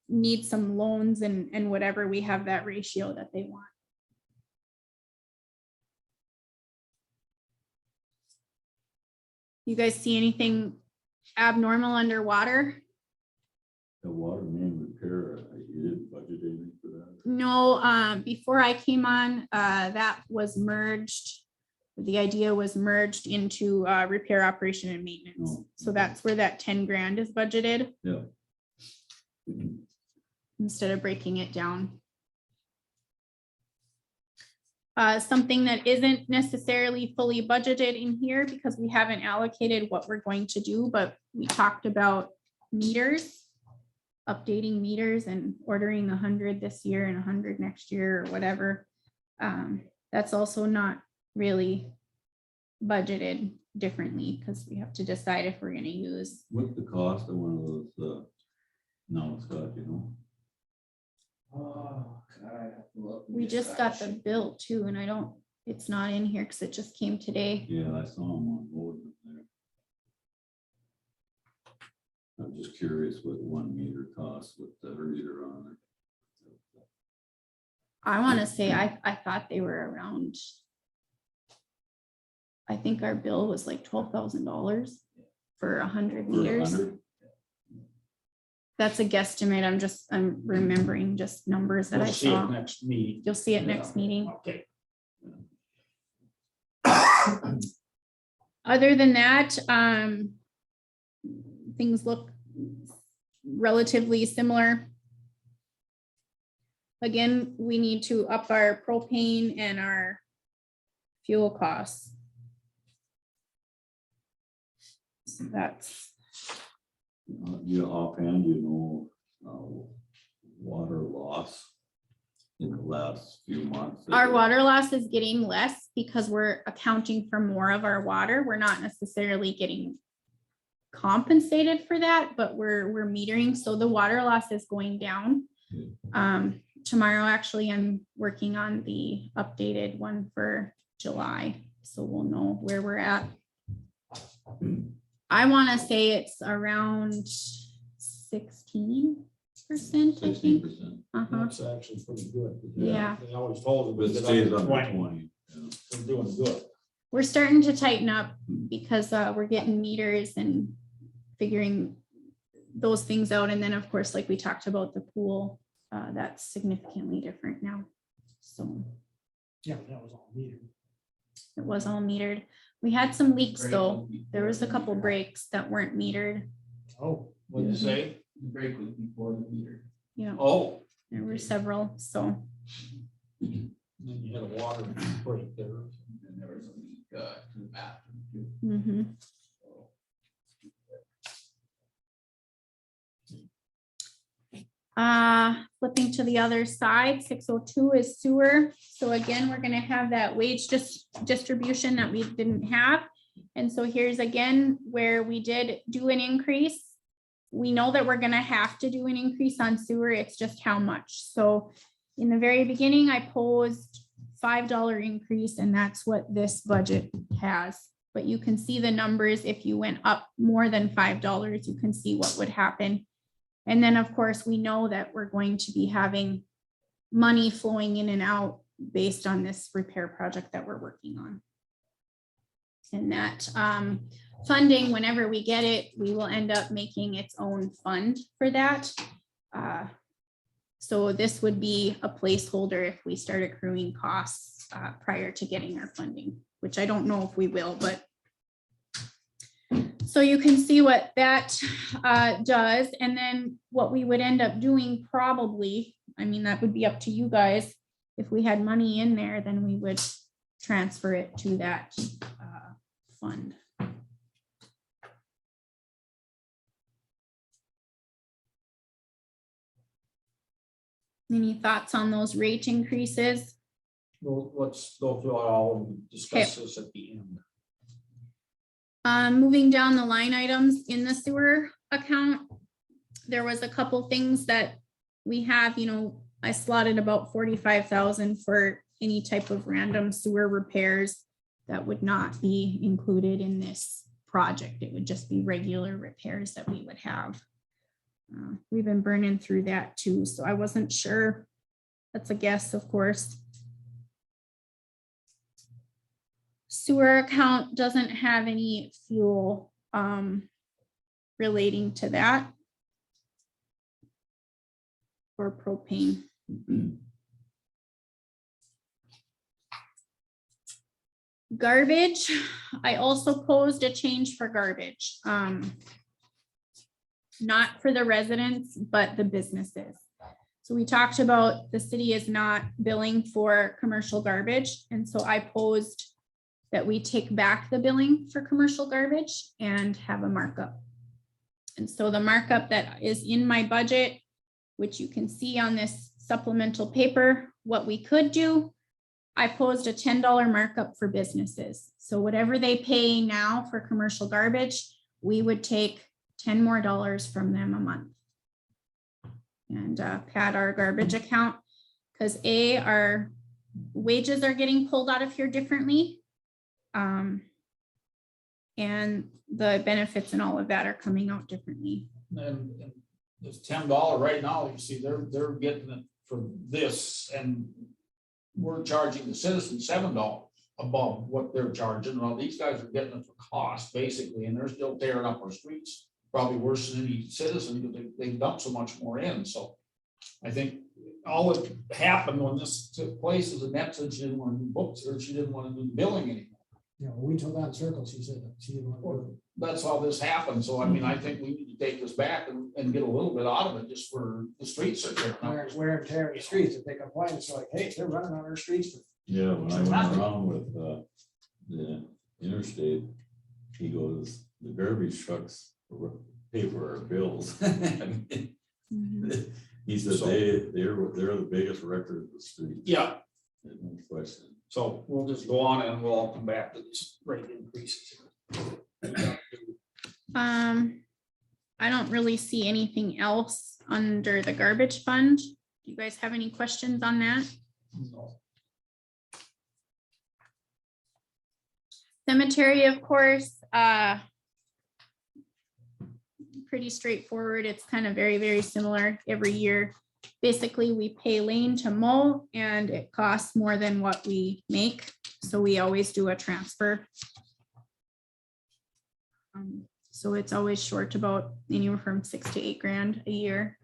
need some loans and whatever, we have that ratio that they want. You guys see anything abnormal underwater? The water main repair, you didn't budget anything for that? No, before I came on, that was merged. The idea was merged into repair, operation and maintenance. Oh. So that's where that 10 grand is budgeted Yeah. instead of breaking it down. Something that isn't necessarily fully budgeted in here because we haven't allocated what we're going to do, but we talked about meters, updating meters and ordering 100 this year and 100 next year or whatever. That's also not really budgeted differently because we have to decide if we're going to use. What's the cost of one of those, no, Scott, you know? Oh, God, I have to look. We just got the bill too, and it's not in here because it just came today. Yeah, I saw them on board there. I'm just curious what 1 meter costs with the reader on it. I want to say I thought they were around. I think our bill was like $12,000 for 100 meters. 100? That's a guesstimate. I'm remembering just numbers that We'll I see it saw. next meeting. You'll see it next meeting. Okay. Other than that, things look relatively similar. Again, we need to up our propane and our fuel costs. So that's, You offhand, you know, water loss in the last few months. our water loss is getting less because we're accounting for more of our water. We're not necessarily getting compensated for that, but we're metering, so the water loss is going down. Tomorrow, actually, I'm working on the updated one for July, so we'll know where we're at. I want to say it's around 16%, I think. 16%. Uh-huh. That's actually pretty good. Yeah. They always told us. But it we did stays under under 20. Yeah. We're doing good. We're starting to tighten up because we're getting meters and figuring those things out. And then, of course, like we talked about the pool, that's significantly different now. So Yeah, that was all metered. it was all metered. We had some leaks though. There was a couple breaks that weren't metered. Oh, What'd you say? The break was before the meter. Yeah, Oh, there were several. So and then you had a water break there. And there was a leak to the bathroom too. mhm. Flipping to the other side, 602 is sewer. So again, we're gonna have that wage distribution that we didn't have. And so here's again where we did do an increase. We know that we're gonna have to do an increase on sewer. It's just how much. So in the very beginning, I posed $5 increase, and that's what this budget has. But you can see the numbers. If you went up more than $5, you can see what would happen. And then, of course, we know that we're going to be having money flowing in and out based on this repair project that we're working on. And that funding, whenever we get it, we will end up making its own fund for that. So this would be a placeholder if we start accruing costs prior to getting our funding, which I don't know if we will, but so you can see what that does. And then what we would end up doing probably, I mean, that would be up to you guys. If we had money in there, then we would transfer it to that fund. Any thoughts on those rate increases? Well, let's go through it all and discuss this at the end. Moving down the line items in the sewer account, there was a couple things that we have, I slotted about 45,000 for any type of random sewer repairs that would not be included in this project. It would just be regular repairs that we would have. We've been burning through that too, so I wasn't sure. That's a guess, of course. Sewer account doesn't have any fuel relating to that. Or propane. Garbage, I also posed a change for garbage. Not for the residents, but the businesses. So we talked about the city is not billing for commercial garbage. And so I posed that we take back the billing for commercial garbage and have a markup. And so the markup that is in my budget, which you can see on this supplemental paper, what we could do, I posed a $10 markup for businesses. So whatever they pay now for commercial garbage, we would take $10 more from them a month. And pad our garbage account, because our wages are getting pulled out of here differently. And the benefits and all of that are coming out differently. And it's $10 right now. You see, they're getting it for this, and we're charging the citizens $7 above what they're charging. Well, these guys are getting it for cost basically, and they're still tearing up our streets, probably worse than any citizen because they dump so much more in. So I think all that happened when this took place is Annette said she didn't want to do books, or she didn't want to do the billing anymore. We took on circles, she said, she didn't want to do it. That's how this happened. So I mean, I think we need to take this back and get a little bit out of it just for the streets are tearing up. Wear and tear the streets, if they complain, it's like, hey, they're running on our streets. Yeah, when I went around with the interstate, he goes, the garbage trucks pay for our bills. He says they're the biggest record of the street. Yeah. No question. So we'll just go on and we'll all come back to these rate increases. I don't really see anything else under the garbage fund. Do you guys have any questions on that? Cemetery, of course, pretty straightforward. It's kind of very, very similar every year. Basically, we pay Lane to mow and it costs more than what we make. So we always do a transfer. So it's always short about anywhere from $6 to $8 grand a year.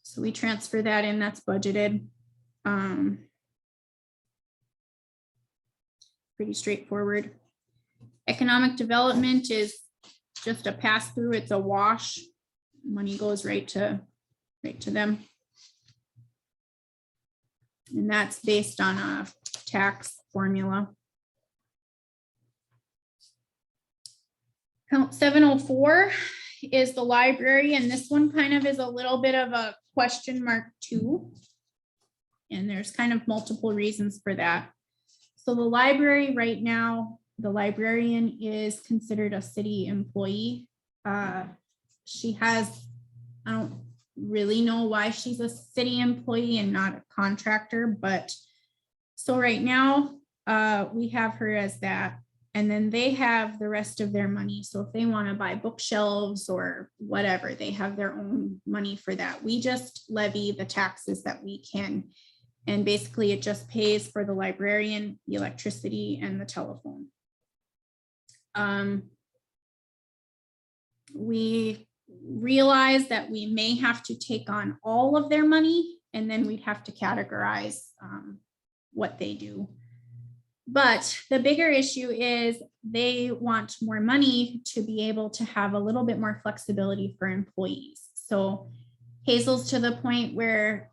So we transfer that in, that's budgeted. Pretty straightforward. Economic development is just a pass through. It's a wash. Money goes right to them. And that's based on a tax formula. Account 704 is the library, and this one kind of is a little bit of a question mark too. And there's kind of multiple reasons for that. So the library right now, the librarian is considered a city employee. She has, I don't really know why she's a city employee and not a contractor, but so right now we have her as that. And then they have the rest of their money. So if they want to buy bookshelves or whatever, they have their own money for that. We just levy the taxes that we can. And basically it just pays for the librarian, the electricity, and the telephone. We realize that we may have to take on all of their money, and then we'd have to categorize what they do. But the bigger issue is they want more money to be able to have a little bit more flexibility for employees. So Hazel's to the point where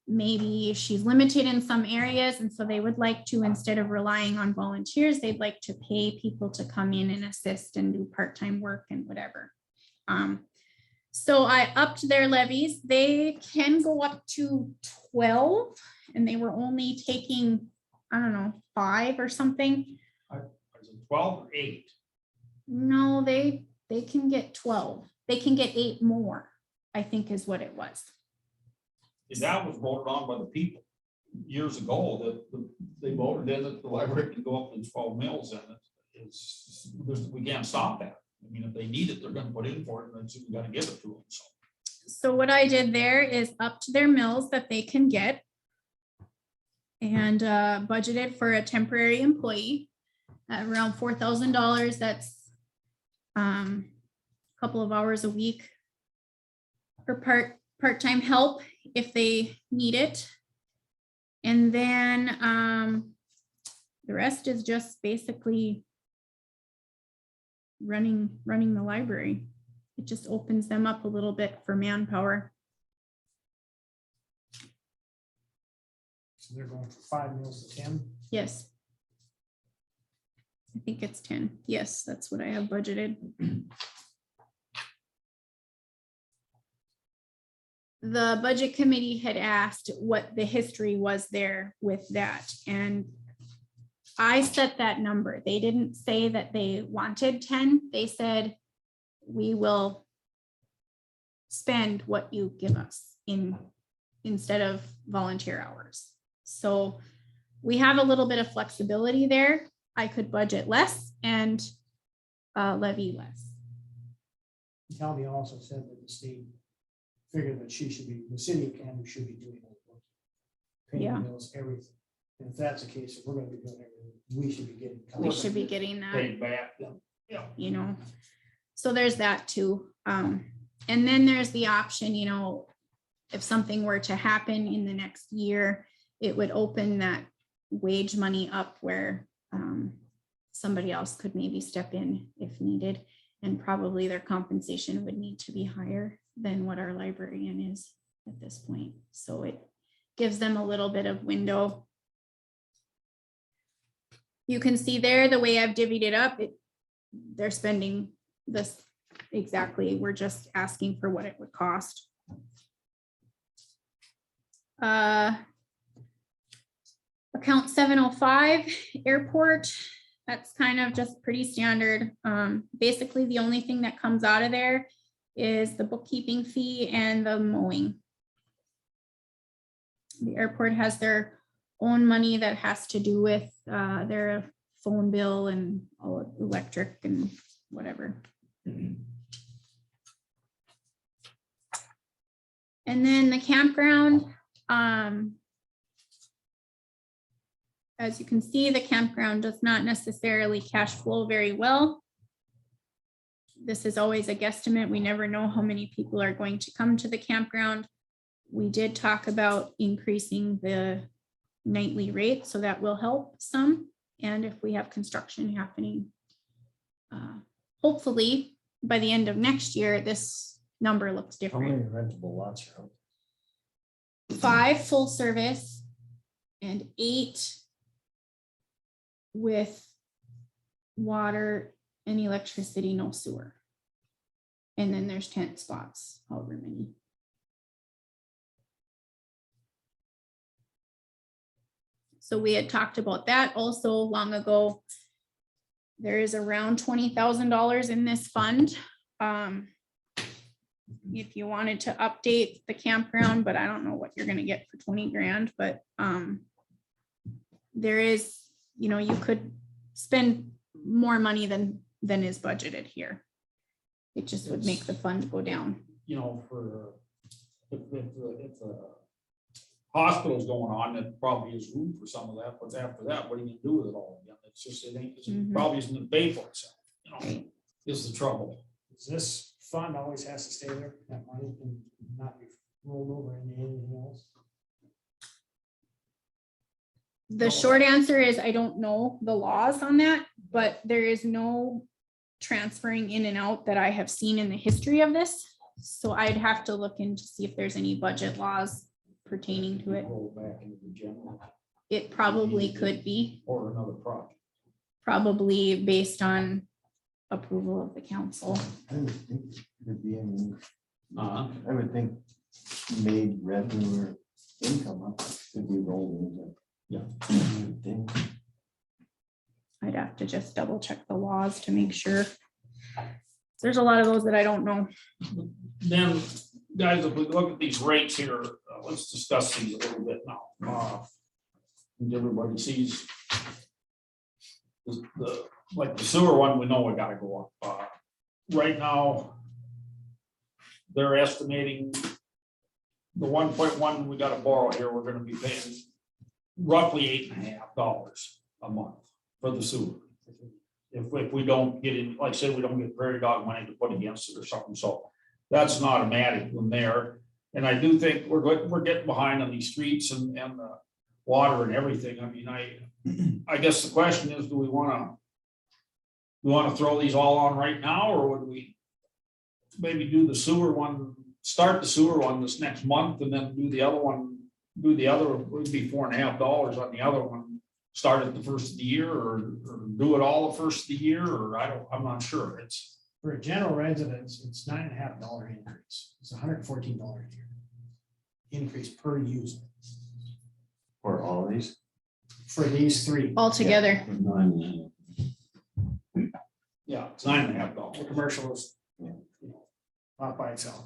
maybe she's limited in some areas. And so they would like to, instead of relying on volunteers, they'd like to pay people to come in and assist and do part-time work and whatever. So I upped their levies. They can go up to 12, and they were only taking, I don't know, 5 or something. Is it 12 or 8? No, they can get 12. They can get 8 more, I think is what it was. And that was voted on by the people years ago, that they voted in that the library can go up to 12 mills, and we can't stop that. I mean, if they need it, they're gonna put in for it, and then we gotta give it to them, so. So what I did there is up to their mills that they can get, and budgeted for a temporary employee at around $4,000. That's a couple of hours a week for part-time help if they need it. And then the rest is just basically running the library. It just opens them up a little bit for manpower. So they're going from 5 meals to 10. Yes. I think it's 10. Yes, that's what I have budgeted. The budget committee had asked what the history was there with that, and I set that number. They didn't say that they wanted 10. They said, we will spend what you give us instead of volunteer hours. So we have a little bit of flexibility there. I could budget less and levy less. Kelly also said that the state figured that the city of Cando should be doing all the work. Paying Yeah. bills, everything. And if that's the case, if we're gonna be doing everything, we should be getting. We should be getting that. Paid back. You know, so there's that too. And then there's the option, you know, if something were to happen in the next year, it would open that wage money up where somebody else could maybe step in if needed, and probably their compensation would need to be higher than what our librarian is at this point. So it gives them a little bit of window. You can see there the way I've divvied it up, they're spending this exactly. We're just asking for what it would cost. Account 705, airport. That's kind of just pretty standard. Basically, the only thing that comes out of there is the bookkeeping fee and the mowing. The airport has their own money that has to do with their phone bill and all electric and whatever. And then the campground, as you can see, the campground does not necessarily cash flow very well. This is always a guesstimate. We never know how many people are going to come to the campground. We did talk about increasing the nightly rate, so that will help some. And if we have construction happening, hopefully by the end of next year, this number looks How many different. rentable lots are out? 5 full service and 8 with water and electricity, no sewer. And then there's tent spots, however many. So we had talked about that also long ago. There is around $20,000 in this fund. If you wanted to update the campground, but I don't know what you're gonna get for 20 grand, but there is, you know, you could spend more money than is budgeted here. It just would make the fund go down. You know, for, if the hospital's going on, it probably is room for some of that, but after that, what are you gonna do with it all again? It's just, it ain't, it probably isn't gonna pay for itself, you know, Right. is the trouble. Does this fund always has to stay there, that money and not be rolled over into anything else? The short answer is I don't know the laws on that, but there is no transferring in and out that I have seen in the history of this. So I'd have to look in to see if there's any budget laws pertaining to it. Roll back into the general It probably could be, or another project. probably based on approval of the council. I would think it would be, Uh-huh. I would think made revenue or income up could be rolled into. Yeah. I would think. I'd have to just double check the laws to make sure. There's a lot of those that I don't know. Then, guys, if we look at these rates here, let's discuss these a little bit now. And everybody sees like the sewer one, we know we gotta go up. Right now, they're estimating the 1.1 we gotta borrow here, we're gonna be paying roughly $8.50 a month for the sewer. If we don't get in, like I said, we don't get prairie dog money to put against it or something, so that's an automatic one there. And I do think we're getting behind on these streets and the water and everything. I mean, I guess the question is, do we wanna throw these all on right now, or would we maybe do the sewer one, start the sewer one this next month and then do the other one, would be $4.50 on the other one, start at the first of the year, or do it all the first of the year, or I'm not sure. It's, For a general residence, it's $9.50 increase. It's $114 a year. Increase per user For all these. for these 3. Altogether, yeah, it's $9.50. The commercial is, you know, not by itself.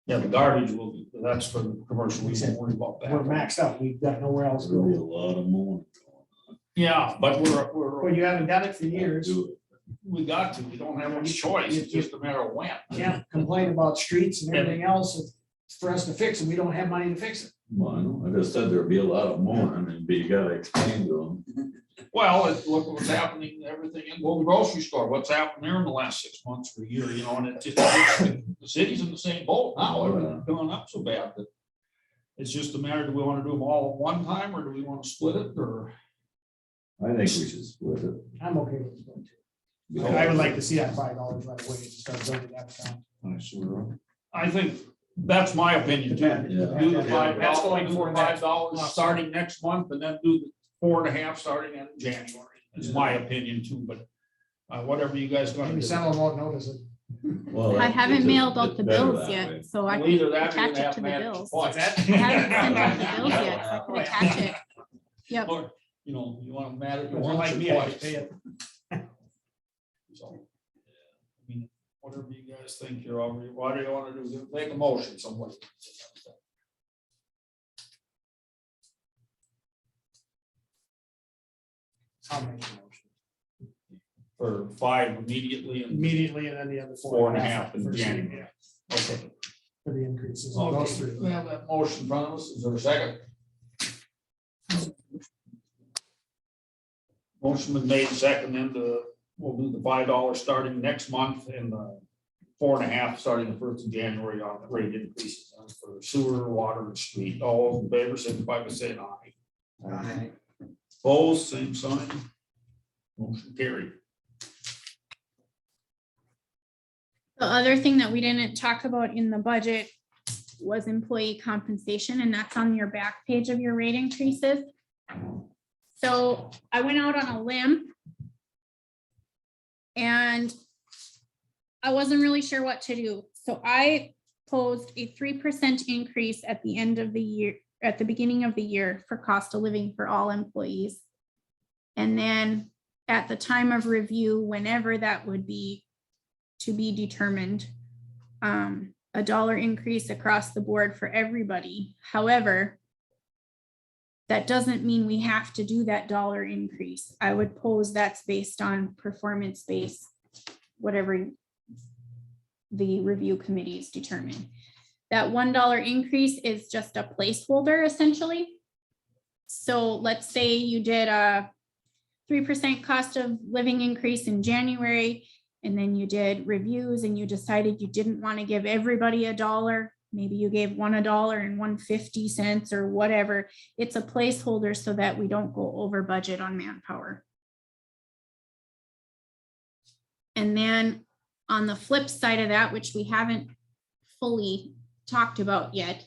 Yeah, the garbage will be, that's for the commercial, we won't worry about We're that. maxed out. We've got nowhere else to There'll be a go. lot of more. Yeah, but Well, we're, you haven't done it for years. we got to, we don't have much choice, it's just a matter of when. Can't complain about streets and everything else. It's for us to fix it. We don't have money to fix it. Well, I know, I just said there'd be a lot of more, I mean, but you gotta explain to them. Well, look what's happening, everything in the grocery store, what's happened there in the last 6 months or a year, you know, and it's the city's in the same boat now, everything's going up so bad that it's just a matter, do we want to do them all at one time, or do we want to split it, or? I think we should split it. I'm okay with it. I would like to see that $5 right away and start building that account. I sure. I think that's my opinion too. Yeah. Do the $5, That's going do the for next $5 month. starting next month, and then do the 4.5 starting in January, is my opinion too, but whatever you guys gonna Maybe do. some of them won't notice it. Well, I haven't it's- mailed out it's the better bills that yet, way. so I Well, can either that or attach you'd it have to to the manage bills. twice. I haven't sent out the bills yet, so I Oh, can yeah. attach it. Yep. you know, you want to matter, you If you're want like to me, I pay it. So, I mean, whatever you guys think you're all, what do you want to do? Make a motion, somebody. I'll make a motion. For 5 immediately and Immediately, and then the other 4.5 in for January. yeah, Okay. for the increases. on those Okay, three. we have that motion in front of us. Is there a second? Motion been made second, then we'll do the $5 starting next month and the 4.5 starting the 1st of January on the rate increases for sewer, water, and street. All those in favor, signify by saying aye. Aye. Opposed, same sign. Motion carried. The other thing that we didn't talk about in the budget was employee compensation, and that's on your back page of your rate increases. So I went out on a limb and I wasn't really sure what to do. So I posed a 3% increase at the end of the year, at the beginning of the year for cost of living for all employees. And then at the time of review, whenever that would be to be determined, a dollar increase across the board for everybody. However, that doesn't mean we have to do that dollar increase. I would pose that's based on performance-based, whatever the review committees determine. That $1 increase is just a placeholder essentially. So let's say you did a 3% cost of living increase in January, and then you did reviews and you decided you didn't want to give everybody $1. Maybe you gave one $1.50 or whatever. It's a placeholder so that we don't go over budget on manpower. And then on the flip side of that, which we haven't fully talked about yet,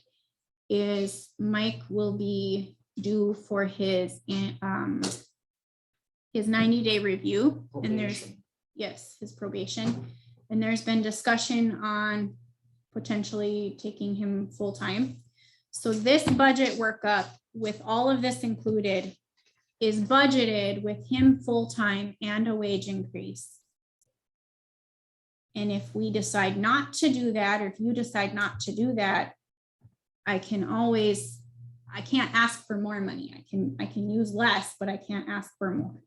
is Mike will be due for his 90-day review. And there's, yes, his probation. And there's been discussion on potentially taking him full-time. So this budget workup with all of this included is budgeted with him full-time and a wage increase. And if we decide not to do that, or if you decide not to do that, I can't ask for more money. I can use less, but I can't ask for more.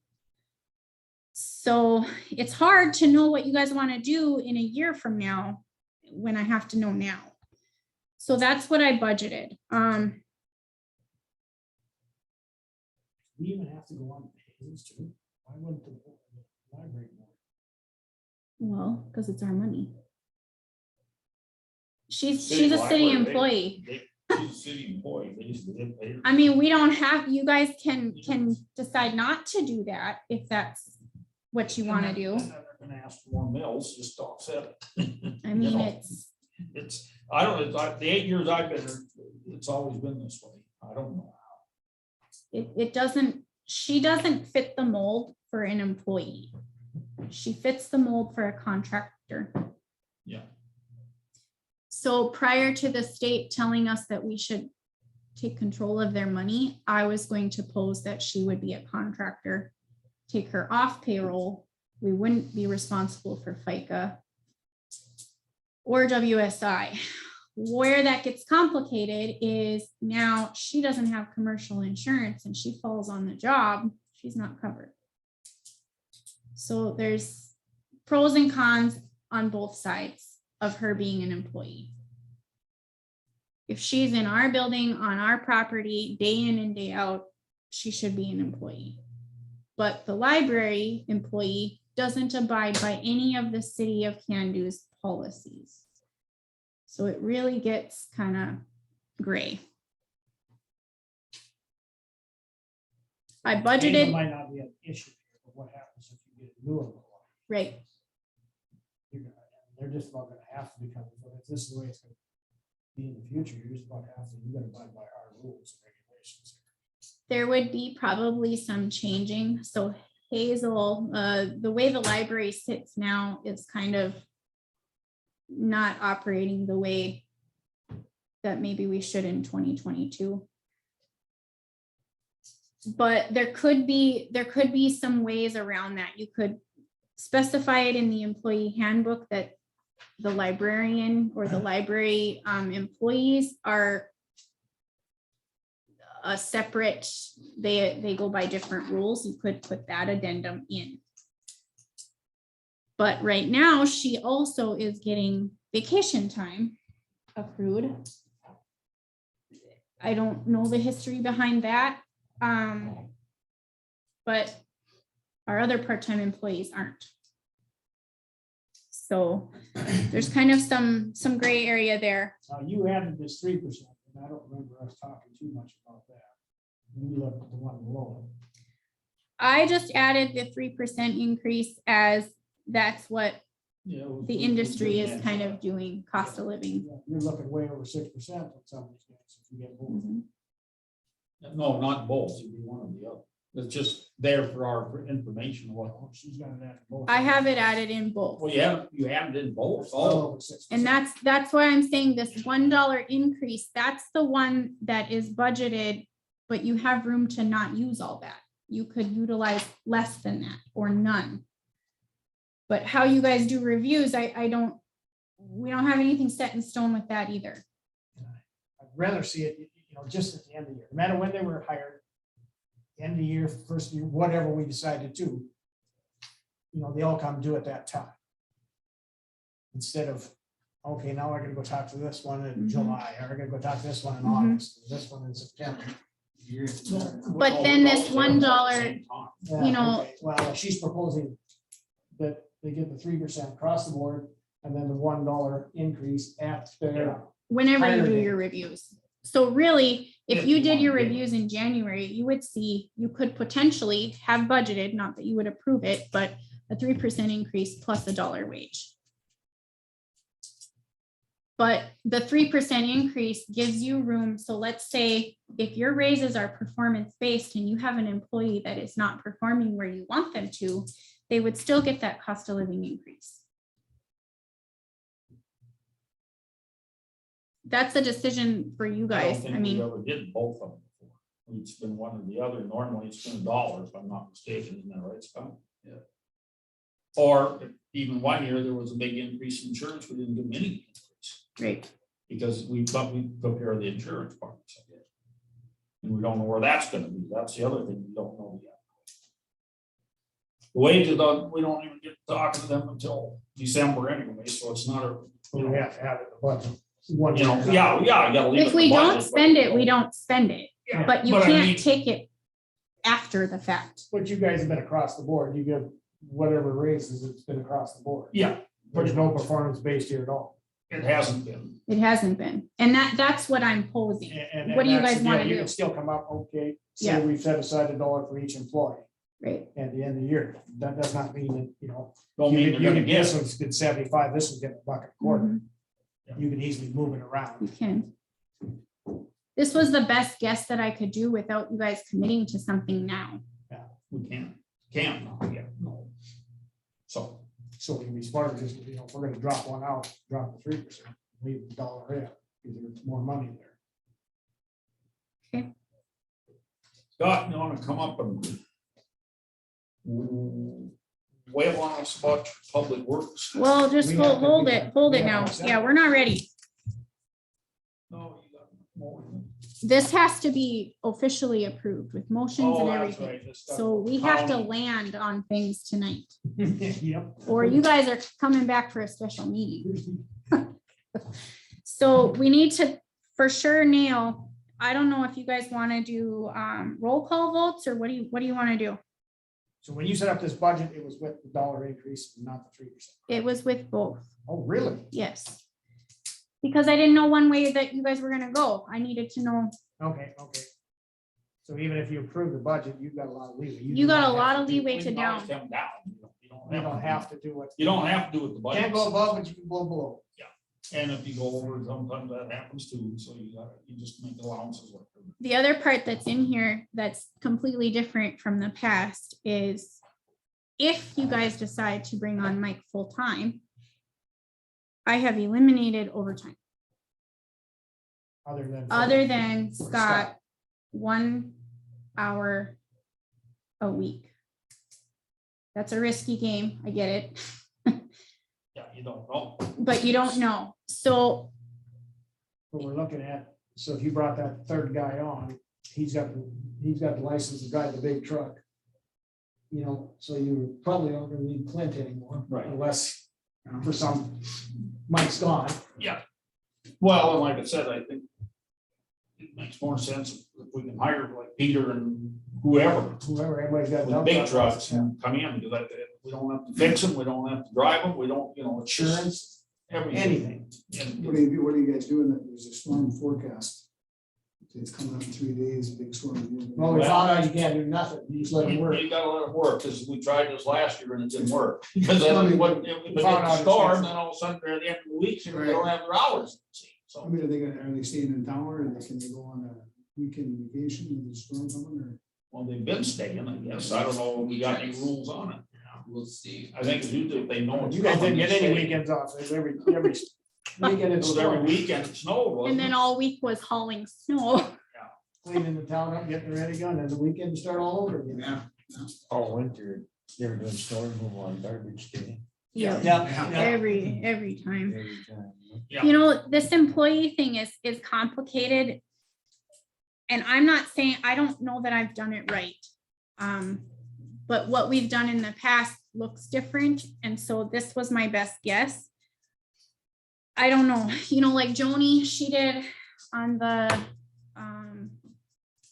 So it's hard to know what you guys want to do in a year from now when I have to know now. So that's what I budgeted. We even have to go on pages too. Why wouldn't the library more? Well, because it's our money. She's City a city library, employee. She's a city employee. They used to get paid. I mean, we don't have, you guys can decide not to do that if that's what you want to do. And then they're gonna ask for more mills just to offset it. I mean, You know, I don't know, the 8 years I've been here, it's always been this way. I don't know. it doesn't, she doesn't fit the mold for an employee. She fits the mold for a contractor. Yeah. So prior to the state telling us that we should take control of their money, I was going to pose that she would be a contractor, take her off payroll. We wouldn't be responsible for FICA or WSI. Where that gets complicated is now she doesn't have commercial insurance and she falls on the job, she's not covered. So there's pros and cons on both sides of her being an employee. If she's in our building on our property, day in and day out, she should be an employee. But the library employee doesn't abide by any of the city of Cando's policies. So it really gets kind of gray. I Payment budgeted, might not be an issue, but what happens if you get a new employee? right, They're just about gonna have to become, if this is the way it's gonna be in the future, you're just about to have to, you gotta abide by our rules and regulations. there would be probably some changing. So Hazel, the way the library sits now is kind of not operating the way that maybe we should in 2022. But there could be some ways around that. You could specify it in the employee handbook that the librarian or the library employees are a separate, they go by different rules. You could put that addendum in. But right now, she also is getting vacation time accrued. I don't know the history behind that. But our other part-time employees aren't. So there's kind of some gray area there. You added this 3%, and I don't remember us talking too much about that. We looked at the one below it. I just added the 3% increase as that's what the industry is kind of doing, cost of living. You're looking way over 6% on some of these guys if you get both. Mhm. No, not both, it'd be one or the other. It's just there for our information. What, She's got that. I have it added in both. well, you haven't in both. Oh, And that's why I'm saying this $1 increase, that's the one that is budgeted, but you have room to not use all that. You could utilize less than that or none. But how you guys do reviews, we don't have anything set in stone with that either. I'd rather see it, just at the end of the year, no matter when they were hired. End of the year, first year, whatever we decided to. They all come due at that time. Instead of, okay, now we're gonna go talk to this one in Mhm. July, or we're gonna go talk to this one in Mhm. August, this one in September. But then this $1, Okay, well, she's proposing that they get the 3% across the board, and then the $1 increase at their. whenever you do Higher your reviews. So really, if If you you did your wanna do it. reviews in January, you would see, you could potentially have budgeted, not that you would approve it, but a 3% increase plus $1 wage. But the 3% increase gives you room. So let's say if your raises are performance-based and you have an employee that is not performing where you want them to, they would still get that cost of living increase. That's a decision for you I don't guys. think I we mean, ever did both of them before. We'd spend one or the other. Normally it's been $1, if I'm not mistaken, isn't that right, Scott? Yeah. Or even one year, there was a big increase in insurance. We didn't give them any increase right. because we thought we took care of the insurance part. And we don't know where that's gonna be. That's the other thing we don't know yet. The wages, we don't even get talking to them until December anyway, so it's not a, We you know, have to have it in the budget. yeah, you gotta leave it. If in we the don't budget, spend but- it, we don't spend it, Yeah, but you I can't mean, take it after the fact. But you guys have been across the board, you give whatever raises, it's been across the board. Yeah, There's no performance based here at all. it hasn't been. It hasn't been. And that's what I'm posing. And What do you that's- guys wanna You do? can still come up, okay, Yeah. say we've set aside $1 for each employee Right. at the end of the year. That does not mean that, Don't mean you're gonna this get. one's good 75, this one's getting a bucket a quarter. Mhm, You can easily move it around. you can. This was the best guess that I could do without you guys committing to something now. We can't not yet, no. So, So it'd be smarter just, if we're gonna drop one out, drop the 3%, leave the $1 in, because there's more money there. Scott, you wanna come up and wail on us about public works? Well, just We hold have to hold do it, that. hold We it have now. to accept Yeah, it. we're not ready. No, you got more. This has to be officially approved with motions Oh, and that's everything. right, this stuff. So we have to County. land on things tonight, Yep. or you guys are coming back for a special meeting. So we need to for sure nail, I don't know if you guys want to do roll call votes or what do you want to do? So when you set up this budget, it was with the $1 increase, not the 3%. It was with both, Oh, really? yes. Because I didn't know one way that you guys were gonna go. I needed to know. Okay. So even if you approve the budget, you've got a lot of leeway. You do got not a have lot to of do- leeway We to can always down. come down. You don't have to do what. You don't have to do it the budget. Can't go above, but you can go below. And if you go over, sometimes that happens too, so you just make allowances. The other part that's in here that's completely different from the past is if you guys decide to bring on Mike full-time, I have eliminated overtime, Other than. other than Scott, one hour a week. That's a risky game. I get it. Yeah, you don't know. But you don't know. So What we're looking at, so if you brought that third guy on, he's got the license to drive the big truck. You know, so you probably don't really need Clint anymore. Right. Unless for some, Mike's gone. Well, and like I said, I think it makes more sense if we can hire like Peter and whoever, Whoever, everybody's got. with big trucks and come in, because we don't have to fix them, we don't have to drive them, we don't, Insurance, everything. anything. And What are you guys doing? There's a storm forecast. It's coming up in 3 days, big storm. Well, we found out you can't do nothing. You just let it work. You gotta let it work, because we tried this last year and it didn't work. Because then if it Found out gets it's storm, fixed. then all of a sudden, at the end of the week, you don't have their hours. I So, mean, are they staying in town or can they go on a weekend vacation with the storm coming or? well, they've been staying, I guess. I don't know if we got any rules on it. We'll see. I think it's usually if they know it's You guys coming, didn't get they any stay. weekends off. It was every weekend It it's was every storm. weekend it snowed, wasn't and then it? all week was hauling snow. Cleaning the town up, getting ready to go, and then the weekend start all over again. Yeah. All winter, they were doing snow removal on garbage day Yeah. Yeah. Every time. every time. Yeah. You know, this employee thing is complicated. And I'm not saying, I don't know that I've done it right. But what we've done in the past looks different. And so this was my best guess. I don't know, like Joni, she did on the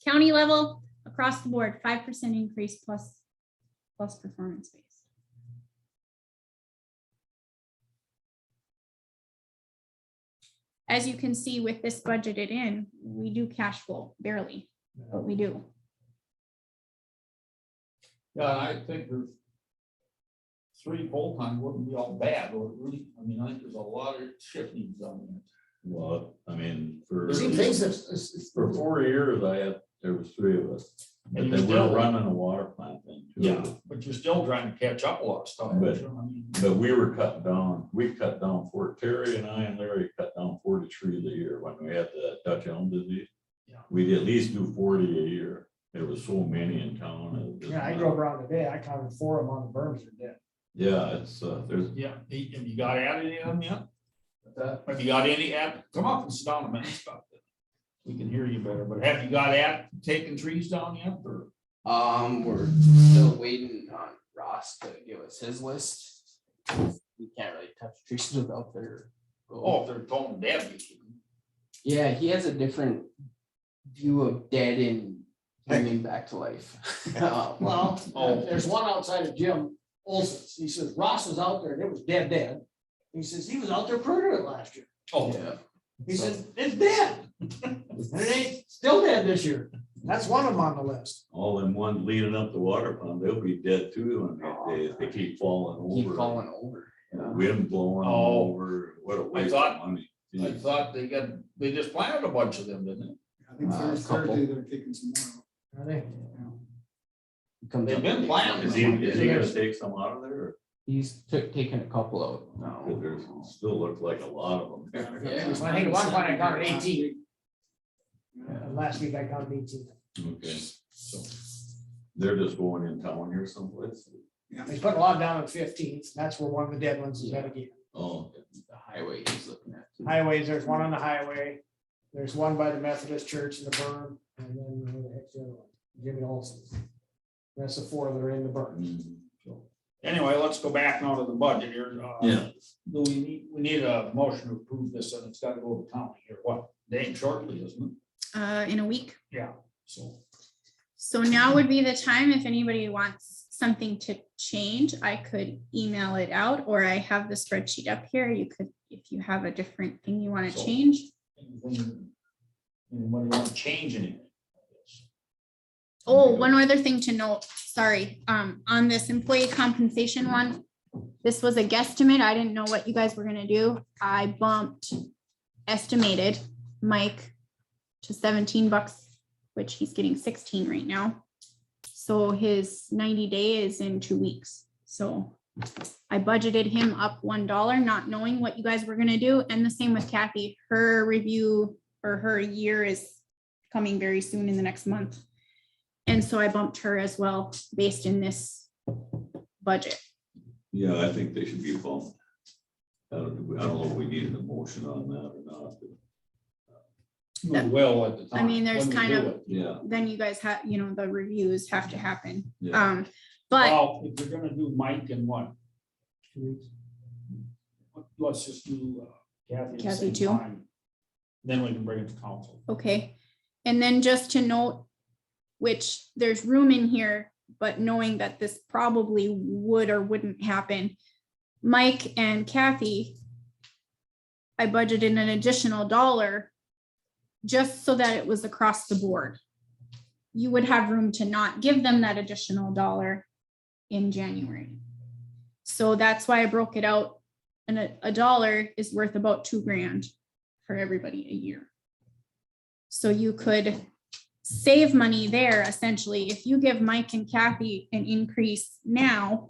county level across the board, 5% increase plus performance based. As you can see with this budgeted in, we do cash flow barely, but we do. Yeah, and I think there's 3 full-time wouldn't be all bad, or really, I mean, I think there's a lot of shit needs done there. Well, I mean, for See, things that's. for 4 years, there was 3 of us. But And then you're we're still- running a water plant then too. Yeah, but you're still trying to catch up a lot of stuff. But- I mean, But we were cutting down, we cut down Terry and I and Larry cut down 40 trees a year when we had the Dutch elm disease. Yeah. We'd at least do 40 a year. There was so many in town. it was Yeah, I not- drove around today, I counted 4 of them on the berms are dead. Yeah, it's, there's, Yeah, have you got at any of them yet? Have you got any at, come up and sit down a minute, stop it. We can hear you better, but have you got at taking trees down yet, or? We're still waiting on Ross to give us his list. We can't really touch trees without their. Oh, if they're tone dead, you can. Yeah, he has a different view of dead and bringing back to life. Well, Oh. there's one outside of Jim Olson's. He says Ross was out there and it was dead. He says he was out there pruning it last year. Oh, Yeah. He says it's dead. And it ain't still dead this year. That's one of them on the list. all in one leading up the water pond, they'll be dead too. And they keep falling over. Keep falling over. Yeah. Wind blowing Oh. all over. What a waste thought- of money. I thought they just planted a bunch of them, didn't I think A Thursday couple. they're taking some more. Are they? Comes They've up been with planting. Is some- he gonna take some out of there? He's taken a couple out Cause now. there's, still looks like a lot of them. Yeah. I think at one point I counted 18. Yeah. And last week I counted 18. Okay, so they're just going in town here someplace. He's put a lot down on 15th. That's where one of the dead ones is at again. Oh, The highway he's looking at. too. Highways, there's one on the highway. There's one by the Methodist Church in the burn, and then where the heck's the other one? Jimmy Olson's. That's the 4 that are in the burn. mm, they? Anyway, let's go back now to the budget here. Yeah. Do we need a motion to approve this, and it's gotta go to county here, what, dang shortly, isn't it? In a week. Yeah, so. So now would be the time, if anybody wants something to change, I could email it out, or I have the spreadsheet up here. You could, if you have a different thing you want to So- change. Anybody want to change anything? Oh, one other thing to note, sorry, on this employee compensation one, this was a guesstimate. I didn't know what you guys were gonna do. I bumped estimated Mike to $17, which he's getting 16 right now. So his 90-day is in 2 weeks. So I budgeted him up $1, not knowing what you guys were gonna do. And the same with Kathy. Her review or her year is coming very soon in the next month. And so I bumped her as well, based in this budget. Yeah, I think they should be bumped. I don't know if we needed a motion on that or not, but We will at the time. I mean, there's when we kind do of- it. yeah, Then you guys have, you know, the reviews have to happen. yeah. But Well, if you're gonna do Mike in what? 2 weeks? Let's just do Kathy. at the Kathy same too. time. Then we can bring it to council. okay, and then just to note, which there's room in here, but knowing that this probably would or wouldn't happen. Mike and Kathy, I budgeted an additional $1 just so that it was across the board. You would have room to not give them that additional $1 in January. So that's why I broke it out. And a $1 is worth about $2,000 for everybody a year. So you could save money there essentially. If you give Mike and Kathy an increase now,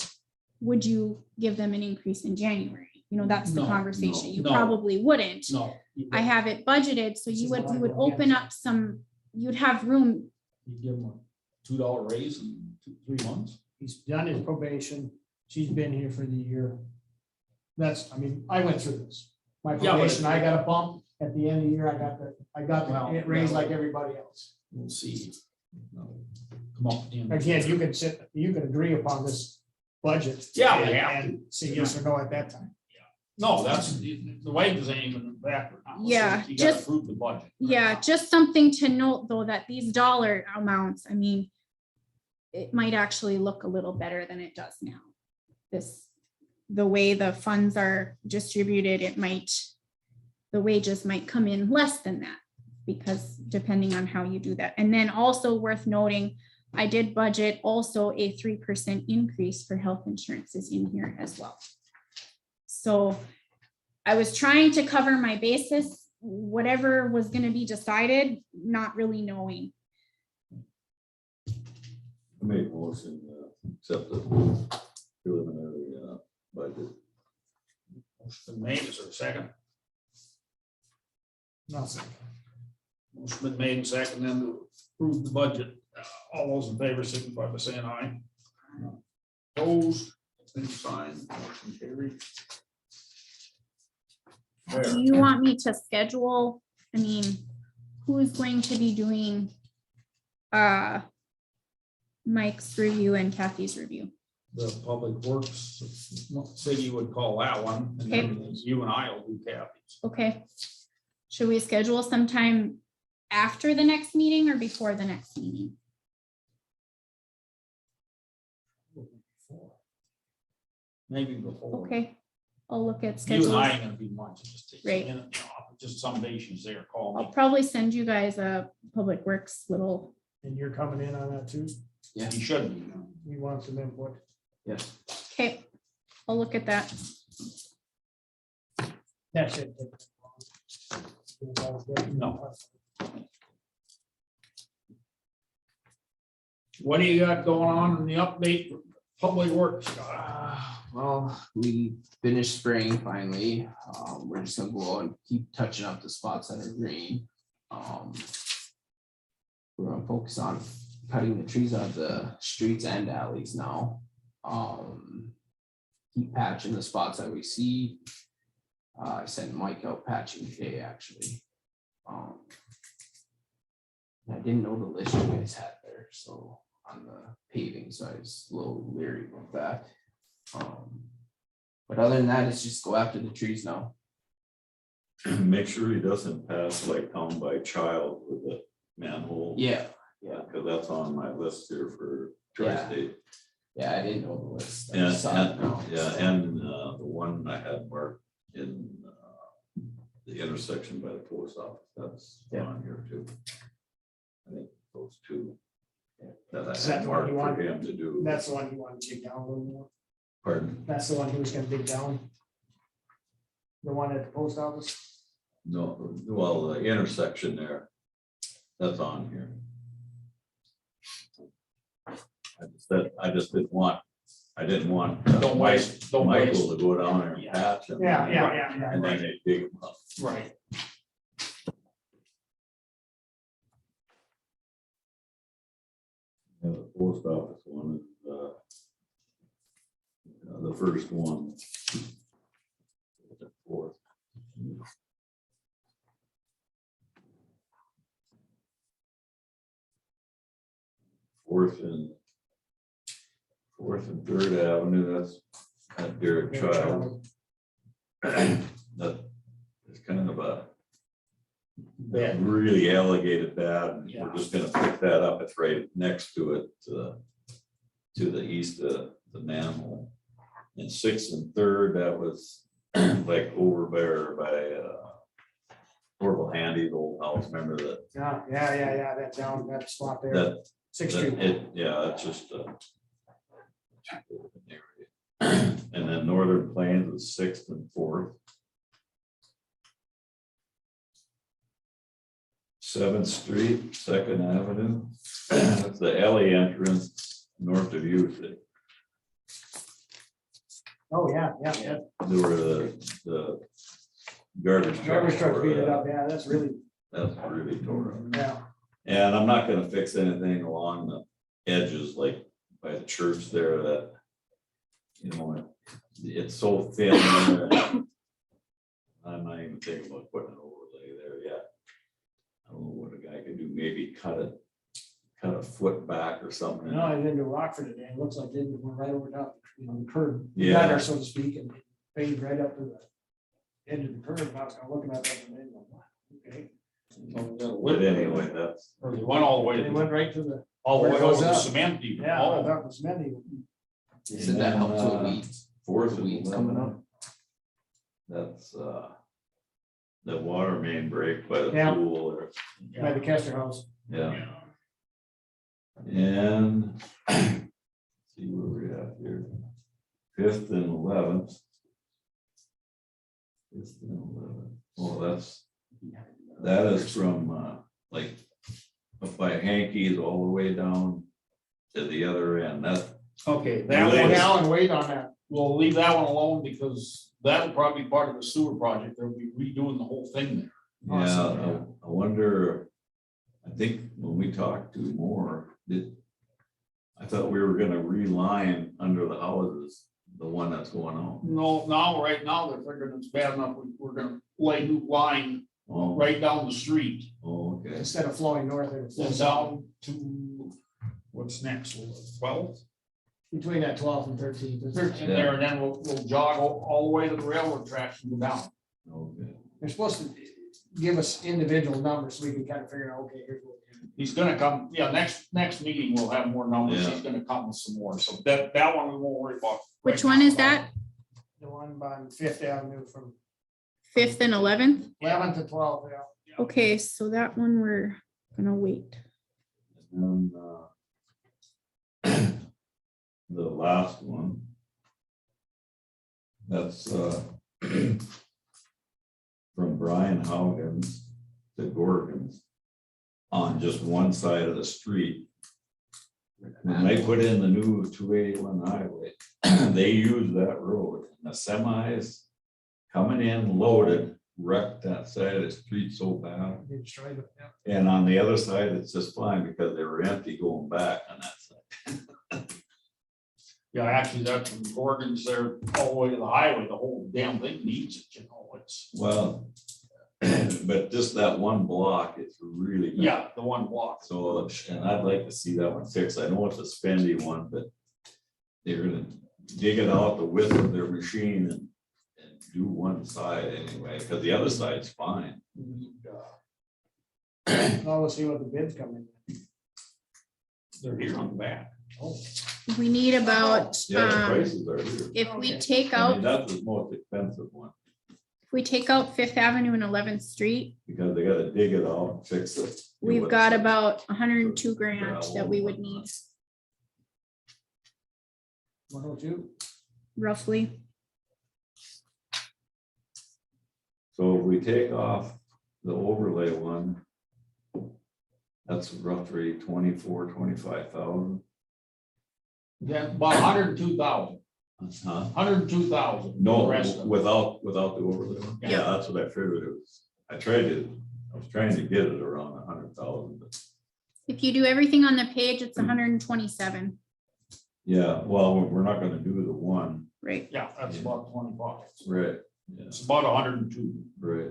would you give them an increase in January? You know, that's the No, conversation. You no. probably wouldn't. No. I have it budgeted, so This you is would, what I you would don't get. open up some, you'd have room. You give them a $2 raise in 3 months. He's done his probation. She's been here for the year. That's, I mean, I went through this. My Yeah, but probation, it's- I got a bump. At the end of the year, I got Well, it raised well. like everybody else. We'll see. Come up. with the end. Again, you can agree upon this budget. Yeah, we have to. and say yes or no at that time. No, that's, the wages ain't even factor. Yeah, You gotta just- approve the budget. Yeah, just something to note though, that these dollar amounts, I mean, it might actually look a little better than it does now. The way the funds are distributed, the wages might come in less than that, because depending on how you do that. And then also worth noting, I did budget also a 3% increase for health insurances in here as well. So I was trying to cover my basis, whatever was gonna be decided, not really knowing. I made a motion, accept the preliminary, budget. Motion been made, is there a second? Nothing. Motion been made and second then to approve the budget. All those in favor signify by saying aye. Opposed, same sign, motion carried. Do There. you want me to schedule, I mean, who's going to be doing Mike's review and Kathy's review? The public works, city would call that one, and then you and I will do Kathy's. Okay. Should we schedule sometime after the next meeting or before the next meeting? Maybe before. Okay, I'll look at You schedules. and I ain't gonna be much, it just takes a Right. minute, you know, just some days she's there, call I'll me. probably send you guys a Public Works little, And you're coming in on that too? Yeah. You should be. We want some input. Yes. okay, I'll look at that. That's it. No. What do you got going on in the update for public works? Well, we finished spraying finally. We're just gonna go out and keep touching up the spots that are green. We're gonna focus on cutting the trees out of the streets and alleys now. Keep patching the spots that we see. I sent Mike out patching today, actually. I didn't know the list you guys had there, so on the paving, so I was a little leery about that. But other than that, it's just go after the trees now. Make sure he doesn't pass like down by child with a manhole. Yeah, Yeah, because that's on my list here for Yeah. tri-state. yeah, I didn't know the list. I And, just saw it now, yeah, so. and the one I had marked in the intersection by the post office, that's Yeah. on here too. I think those two. That Is I that had the one marked you for want? him to do. That's the one you want to dig down a little more. Pardon? That's the one he was gonna dig down. The one at the post office. No, well, the intersection there, that's on here. I just didn't want Don't waste, don't Michael waste. to go down there and Yeah. patch them. Yeah. And then they dig them up. Right. post office one, the first one. The fourth. Fourth and Third Avenue, that's at Derek Child. That is kind of a really alligated bad, and we're just gonna pick that up. It's right next to it, to the east of the manhole. And Sixth and Third, that was like over there by Orville Handy's old house. Remember that? Yeah, that down, that spot there, That, 6th that Street. it's just and then Northern Plains was Sixth and Fourth. 7th Street, Second Avenue. That's the alley entrance north of Youth. Oh, yeah. There were the garbage Garbage truck beat it were, up, yeah, that's really, that's really tore up. yeah. And I'm not gonna fix anything along the edges, like by the church there, that, you know, it's so thin there. I'm not even thinking about putting an overlay there yet. I don't know what a guy could do, maybe cut a foot back or something. No, I didn't do Rockford today, it looks like they went right over top, the curb. Yeah. Gutter, so to speak, and faded right up to the edge of the curb, and I was kind of looking at that and then, okay. But anyway, that's, Or they went all the way, They went right to the, all the where way it goes over to up. cement even. yeah, I Oh, thought it was Smithy. Isn't that helps with weeds? Fourth The and weeds coming 11th. up. That's the water main break by the Yeah. pool or, By the Kester House. yeah. And see where we're at here. 5th and 11th. 5th and 11th. Oh, that is from like up by Hankey's all the way down to the other end. That, okay, that Related. one, Alan, wait on that. we'll leave that one alone because that'll probably be part of the sewer project. They'll be redoing the whole thing there. yeah, Awesome. I wonder, I think when we talked to more, I thought we were gonna reline under the houses, the one that's going on. No, now, right now, they're figuring it's bad enough, we're gonna lay new line Oh, right down the street. oh, okay. Instead of flowing north, it Then flows down to, what's next, 12th? between that 12th and 13th. The 13th, There, and then we'll jog all the way to the railroad tracks and go down. Okay. they're supposed to give us individual numbers so we can kind of figure out, okay, here's what we're doing. He's gonna come, yeah, next meeting, we'll have more numbers, Yeah. he's gonna come with some more, so that one we won't worry about. Which one is that? The one on 5th Avenue from 5th and 11th? 11th to 12th, yeah. Okay, so that one we're gonna wait. And the last one. That's from Brian Haugens to Gorgon's on just one side of the street. When they put in the new 281 highway, they use that road, and the semis coming in loaded wrecked that side of the street so bad. They destroyed it, yeah. And on the other side, it's just fine because they were empty going back on that side. Yeah, actually, that's from Gorgon's there all the way to the highway, the whole damn thing needs it, you know, it's, Well, but just that one block, it's really bad. yeah, the one block. So, and I'd like to see that one fixed. I know it's a spendy one, but they're gonna dig it out the width of their machine and do one side anyway, because the other side's fine. Now we'll see what the bids come in. They're here on the back. Oh, We need about, Yeah, the prices are here. if we Okay. take I mean, out, that's the most expensive one, if we take out 5th Avenue and 11th Street, because they gotta dig it out, and fix it. we've got about 102 grand that we would need 102. roughly. So if we take off the overlay one, that's roughly 25,000. Yeah, about 102,000, Huh? 102,000. No, The rest of it. without the overlay one. Yeah. Yeah, that's what I figured it was. I was trying to get it around 100,000, but If you do everything on the page, it's 127, Yeah, well, we're not gonna do the one, right? Yeah, that's about 25. right, yeah, It's about 102. right.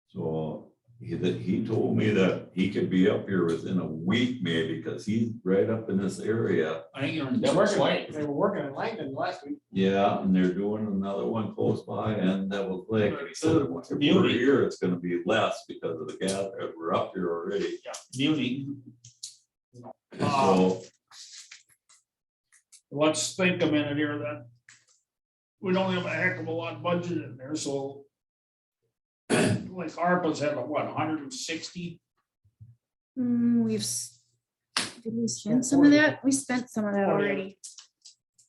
So he told me that he could be up here within a week maybe, because he's right up in this area. I think you're in They Devil's Lake. were working in Langdon last week. Yeah, and they're doing another one close by and Devil's Lake. And he said, if we're Beauty. here, it's gonna be less because of the gas, we're up here already. Yeah, Beauty. So, Let's think a minute here then. We don't have a heck of a lot budgeted in there, so. Like ARPA's have a what, 160? Did we spend some of that? We spent some of that 40. already.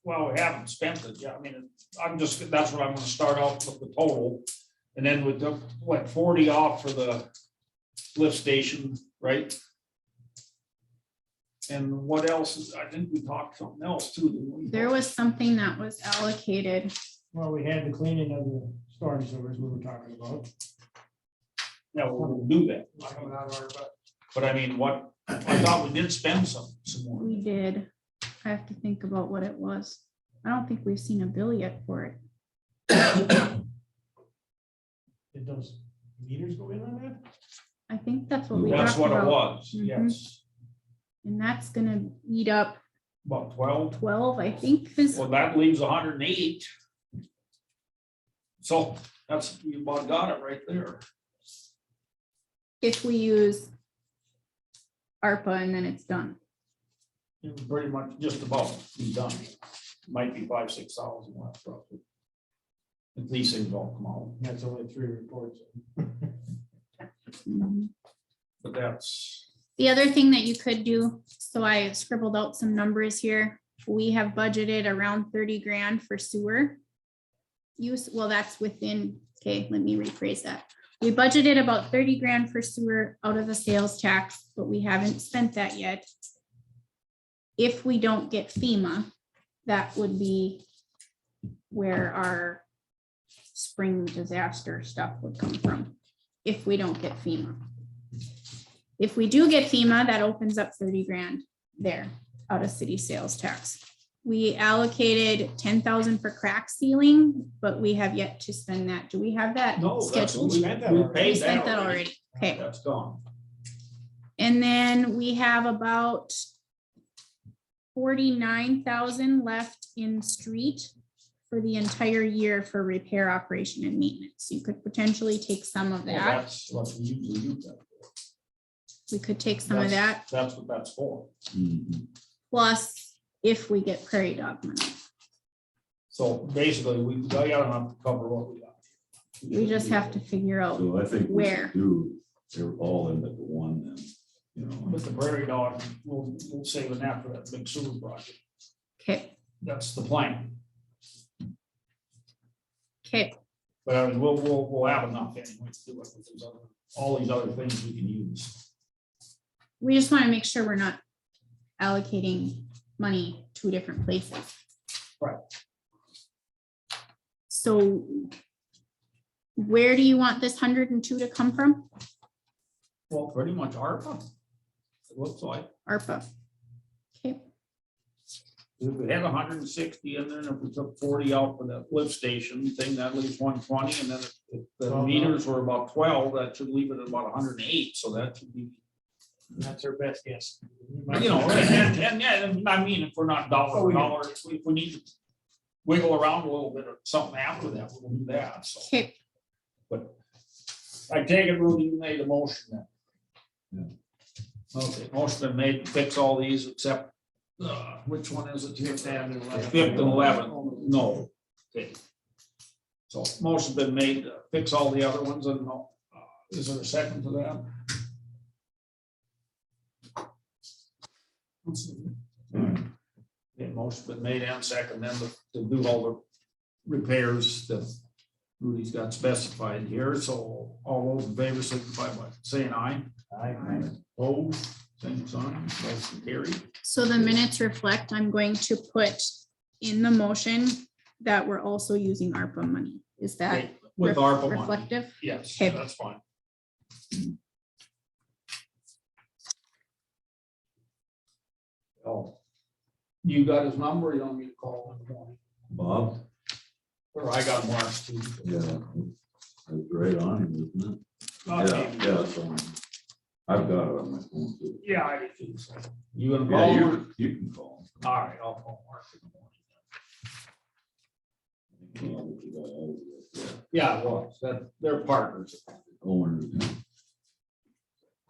Well, we haven't spent it yet. I mean, that's what I'm gonna start out with the total. And then with the, what, 40 off for the lift station, right? And what else is, I think we talked something else too. didn't we? There was something that was allocated. Well, we had the cleaning of the storm sewers we were talking about. Yeah, we'll do that. Coming out of our budget. But I mean, what, I thought we did spend some more. We did. I have to think about what it was. I don't think we've seen a bill yet for it. Did those meters go in on that? I think that's what we That's talked what it about. was, Mhm. yes. And that's gonna eat up About 12. 12, I think, is, Well, that leaves 108. So that's, you about got it right there. if we use ARPA and then it's done. It was pretty much just about be done. Might be 5,000-6,000 left roughly. If these things all come out, That's only 3 reports. but that's, The other thing that you could do, so I scribbled out some numbers here. We have budgeted around 30 grand for sewer use. Well, that's within, okay, let me rephrase that. We budgeted about 30 grand for sewer out of the sales tax, but we haven't spent that yet. If we don't get FEMA, that would be where our spring disaster stuff would come from, if we don't get FEMA. If we do get FEMA, that opens up 30 grand there out of city sales tax. We allocated 10,000 for crack sealing, but we have yet to spend that. Do we have that no, that's, scheduled? we spent that we already. paid We spent that already. Okay. That's gone. And then we have about 49,000 left in street for the entire year for repair, operation and maintenance. You could potentially take some of Well, that. that's what we usually use that for. We could take some of that, That's what that's for. Mhm. plus if we get prairie dog money. So basically, we got enough to cover what we got. We just have to figure out. So I think we Where? should do, they're all into the one then, you know. With the prairie dog, we'll save that for that big sewer project. Okay, That's the plan. okay, But I mean, we'll have enough anyway to do it with these other, all these other things we can use. we just want to make sure we're not allocating money to different places. Right. So where do you want this 102 to come from? Well, pretty much ARPA. It looks like, ARPA. Okay, if we had 160 in there, and if we took 40 out for that lift station thing, that leaves 120, and then if the 12 meters were about 12, that should leave it at about 108, so that should be. That's our best guess. You know, and yeah, and I mean, if we're not dollar for dollar, if we need to wiggle around a little bit or something after that, we'll do that, so. okay, But I take it, Rudy, you made a motion then. Okay, motion been made to fix all these except, which one is it? Fifth and 11th. Fifth and 11th, no. Okay. So motion been made to fix all the other ones and is there a second to that? Yeah, motion been made and second then to do all the repairs that Rudy's got specified here, so all those in favor signify by saying aye. Aye. Opposed, same sign, motion carried. so the minutes reflect, I'm going to put in the motion that we're also using ARPA money. Is that With ARPA money, reflective? yes, Okay. that's fine. Oh. You got his number, you don't need to call him in the morning, Bob, or I got Mark's too. yeah, that's right on, him, isn't it? Okay. Yeah, so I've got it on my phone too. Yeah, I think so. You gonna Yeah, call him? you can call him. All right, I'll call Mark in the morning. Yeah, well, that, they're partners. Owners,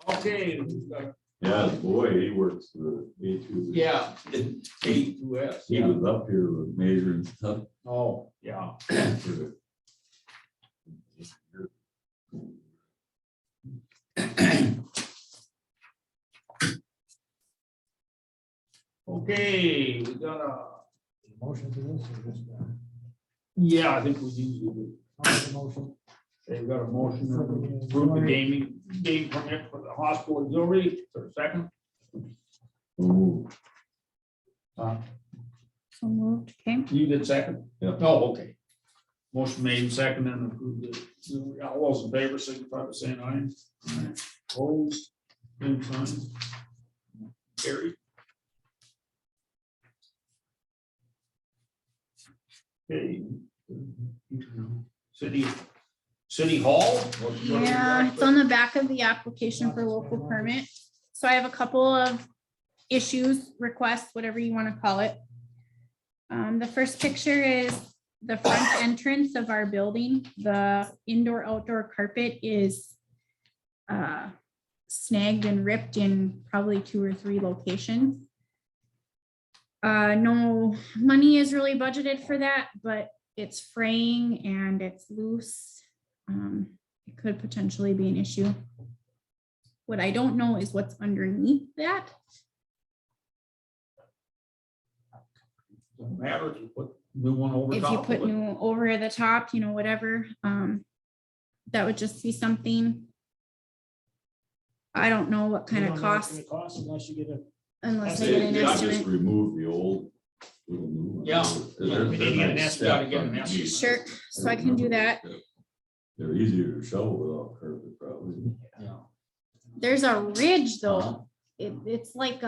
Okay. we've got- yeah, boy, he works for A2. Yeah, A2S, He yeah. was up here with measuring stuff. Oh, yeah. for the- Okay, we got a, Motion to this or just, yeah, I think we usually do. motion? Okay, we got a motion to approve the game permit for the hospital auxiliary, for a second. Ooh, Uh, So moved, okay. You did second? Yeah. Oh, okay. Motion made second and approved the, all those in favor, signify by saying aye. Aye. Opposed, same sign. Carried. Okay. City Hall? Yeah, it's on the back of the application for local permit. So I have a couple of issues, requests, whatever you want to call it. The first picture is the front entrance of our building. The indoor-outdoor carpet is snagged and ripped in probably 2 or 3 locations. No money is really budgeted for that, but it's fraying and it's loose. It could potentially be an issue. What I don't know is what's underneath that. Doesn't matter if you put new one over If top you of put it. new over the top, you know, whatever, that would just be something. I don't know what kind of cost Cost unless you get a. unless I They get an just estimate. remove the old. little new one. Yeah. They're- We they're need to get an nice estimate, gotta step get an underneath. estimate. Sure, so I can do that. They're easier to shovel without carpet probably. Yeah. There's a ridge though. It's like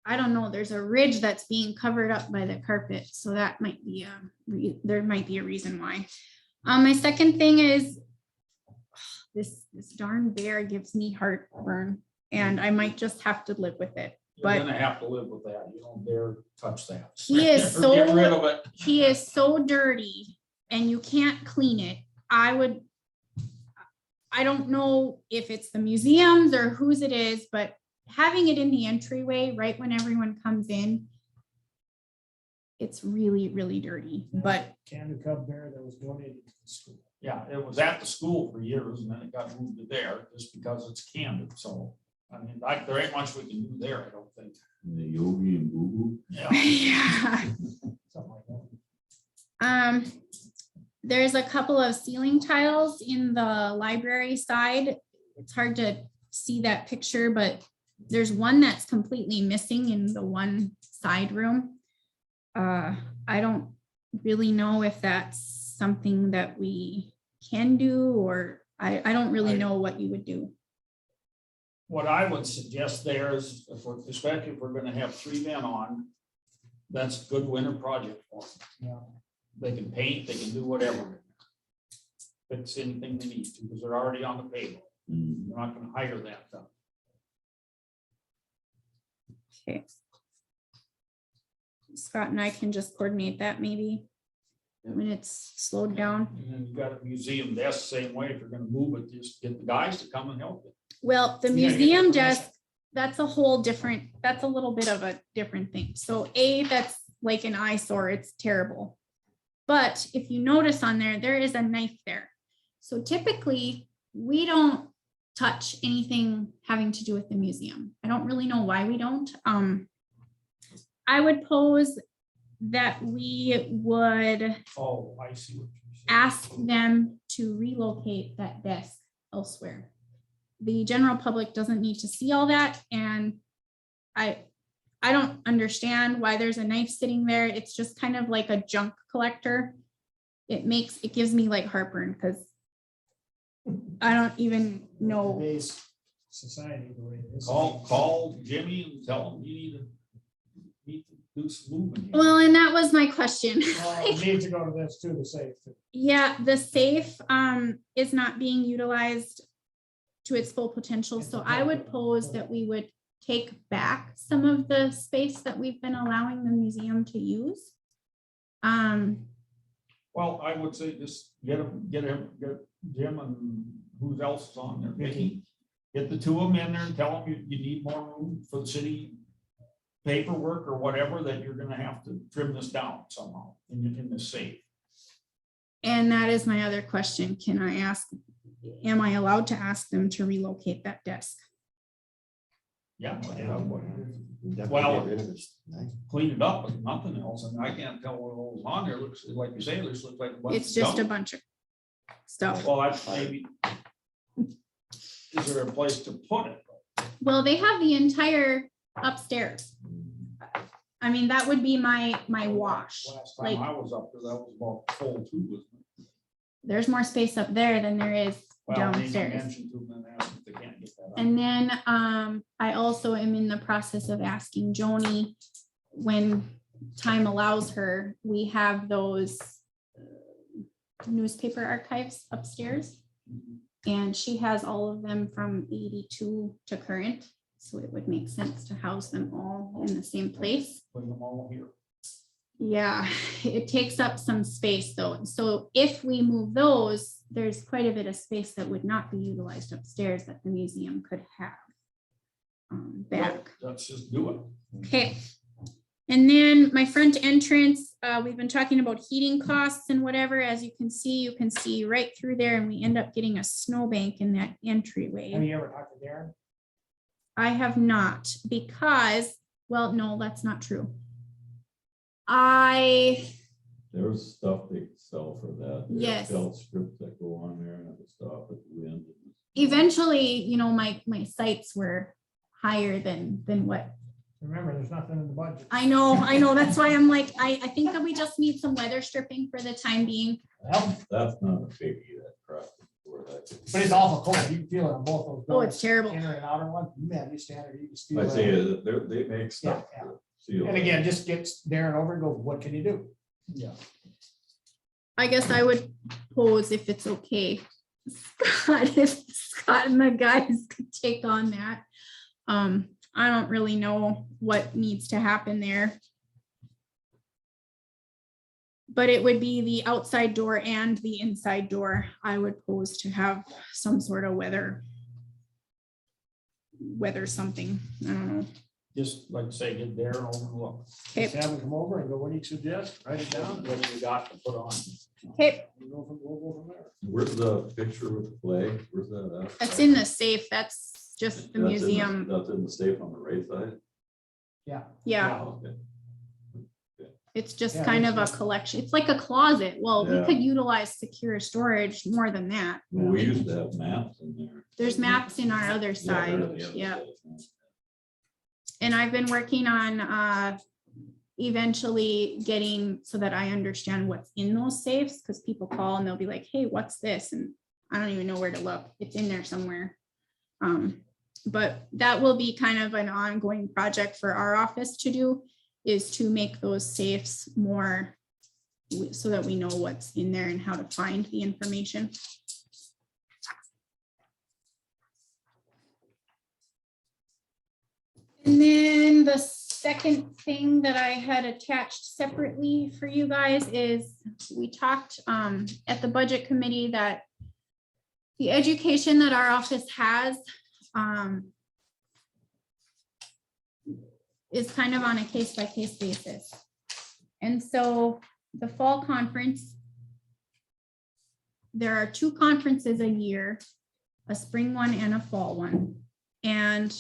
I don't know, there's a ridge that's being covered up by the carpet, so that might be there might be a reason why. My second thing is this darn bear gives me heartburn and I might just have to live with it. You're But gonna have to live with that. You don't dare touch that. He is Or Get rid so, of it. he is so dirty and you can't clean it. I don't know if it's the museums or whose it is, but having it in the entryway right when everyone comes in, it's really, really dirty, but Cando Cub bear that was donated to the school. Yeah, it was at the school for years and then it got moved to there just because it's Cando. So, I mean, there ain't much we can do there, I don't think. And the Yogi and Boo Boo. Yeah. Something like that. there's a couple of ceiling tiles in the library side. It's hard to see that picture, but there's one that's completely missing in the one side room. I don't really know if that's something that we can do, or I don't really know what you would do. What I would suggest there is, especially if we're gonna have 3 men on, that's a good winter project for them. Yeah. They can paint, they can do whatever. Fix anything they need to, because they're already on the payroll. Mm. We're not gonna hire that done. Okay. Scott and I can just coordinate that maybe when it's slowed down. And then you got a museum desk, same way, if you're gonna move it, just get the guys to come and help you. Well, the You gotta get museum the desk, that's a whole different, that's a little bit of a different thing. So that's like an eyesore, it's terrible. But if you notice on there, there is a knife there. So typically, we don't touch anything having to do with the museum. I don't really know why we don't. I would pose that we would Oh, I see what you're saying. ask them to relocate that desk elsewhere. The general public doesn't need to see all that, and I don't understand why there's a knife sitting there. It's just kind of like a junk collector. It gives me like heartburn because I don't even know. Today's society the way it is. Call Jimmy and tell him you need to do some moving. here. Well, and that was my question. Well, it needs to go to this too, to say. Yeah, the safe is not being utilized to its full potential. So I would pose that we would take back some of the space that we've been allowing the museum to use. Well, I would say just get Jim and who else is on there, Vicky. Get the two of them in there and tell them you need more room for the city paperwork or whatever, that you're gonna have to trim this down somehow in the safe. And that is my other question. Can I ask, am I allowed to ask them to relocate that desk? Yeah. Definitely Well, get rid of this tonight. Clean it up, but nothing else. And I can't tell what all is on there. Looks like you say, this looks like a bunch of It's just a junk. bunch of stuff. Well, that's maybe. Is there a place to put it? Well, they have the entire upstairs. I mean, that would be my wash. Last time Like, I was up there, that was about full too, wasn't it? there's more space up there than there is Well, maybe downstairs. mention to them and ask if they can't get that up. And then I also am in the process of asking Joni, when time allows her, we have those newspaper archives upstairs. And she has all of them from 82 to current. So it would make sense to house them all in the same place. Put them all here. Yeah, it takes up some space though. So if we move those, there's quite a bit of space that would not be utilized upstairs that the museum could have back. Let's just do it. Okay. And then my front entrance, we've been talking about heating costs and whatever. As you can see right through there, and we end up getting a snowbank in that entryway. Have you ever talked to Darren? I have not, because, well, no, that's not true. I There's stuff they sell for that. They have Yes. felt strips that go on there and the stuff at the end. eventually, you know, my sights were higher than what. Remember, there's nothing in the budget. I know. That's why I'm like, I think that we just need some weather stripping for the time being. Well, That's not a biggie, that crap. Where that could- but it's awful cold. You can feel it on both those. Oh, it's doors, terrible. Inner and outer one. Man, you stand there, you just feel I it. say that they make stuff. Yeah, to seal And it. again, just get Darren over and go, what can you do? Yeah. I guess I would pose, if it's okay, if Scott and the guys could take on that. I don't really know what needs to happen there. But it would be the outside door and the inside door. I would pose to have some sort of weather something. I don't know. Just like say, get there and over and look. Okay. Just have them come over and go, what do you suggest? Write it down. What do you got to put on? Okay, We'll go from there. Where's the picture with the flag? Where's that at? that's in the safe. That's just the That's in museum. That's in the safe on the right side? Yeah. Yeah, Okay. it's just Yeah, kind of a that's- collection. It's like a closet. Well, we Yeah. could utilize secure storage more than that. Well, we used to have maps in there. There's maps in our other Yeah, side. they're on the other Yeah. side. And I've been working on eventually getting so that I understand what's in those safes, because people call and they'll be like, hey, what's this? And I don't even know where to look. It's in there somewhere. But that will be kind of an ongoing project for our office to do, is to make those safes more so that we know what's in there and how to find the information. And then the second thing that I had attached separately for you guys is we talked at the budget committee that the education that our office has is kind of on a case-by-case basis. And so the fall conference, there are 2 conferences a year, a spring one and a fall one. And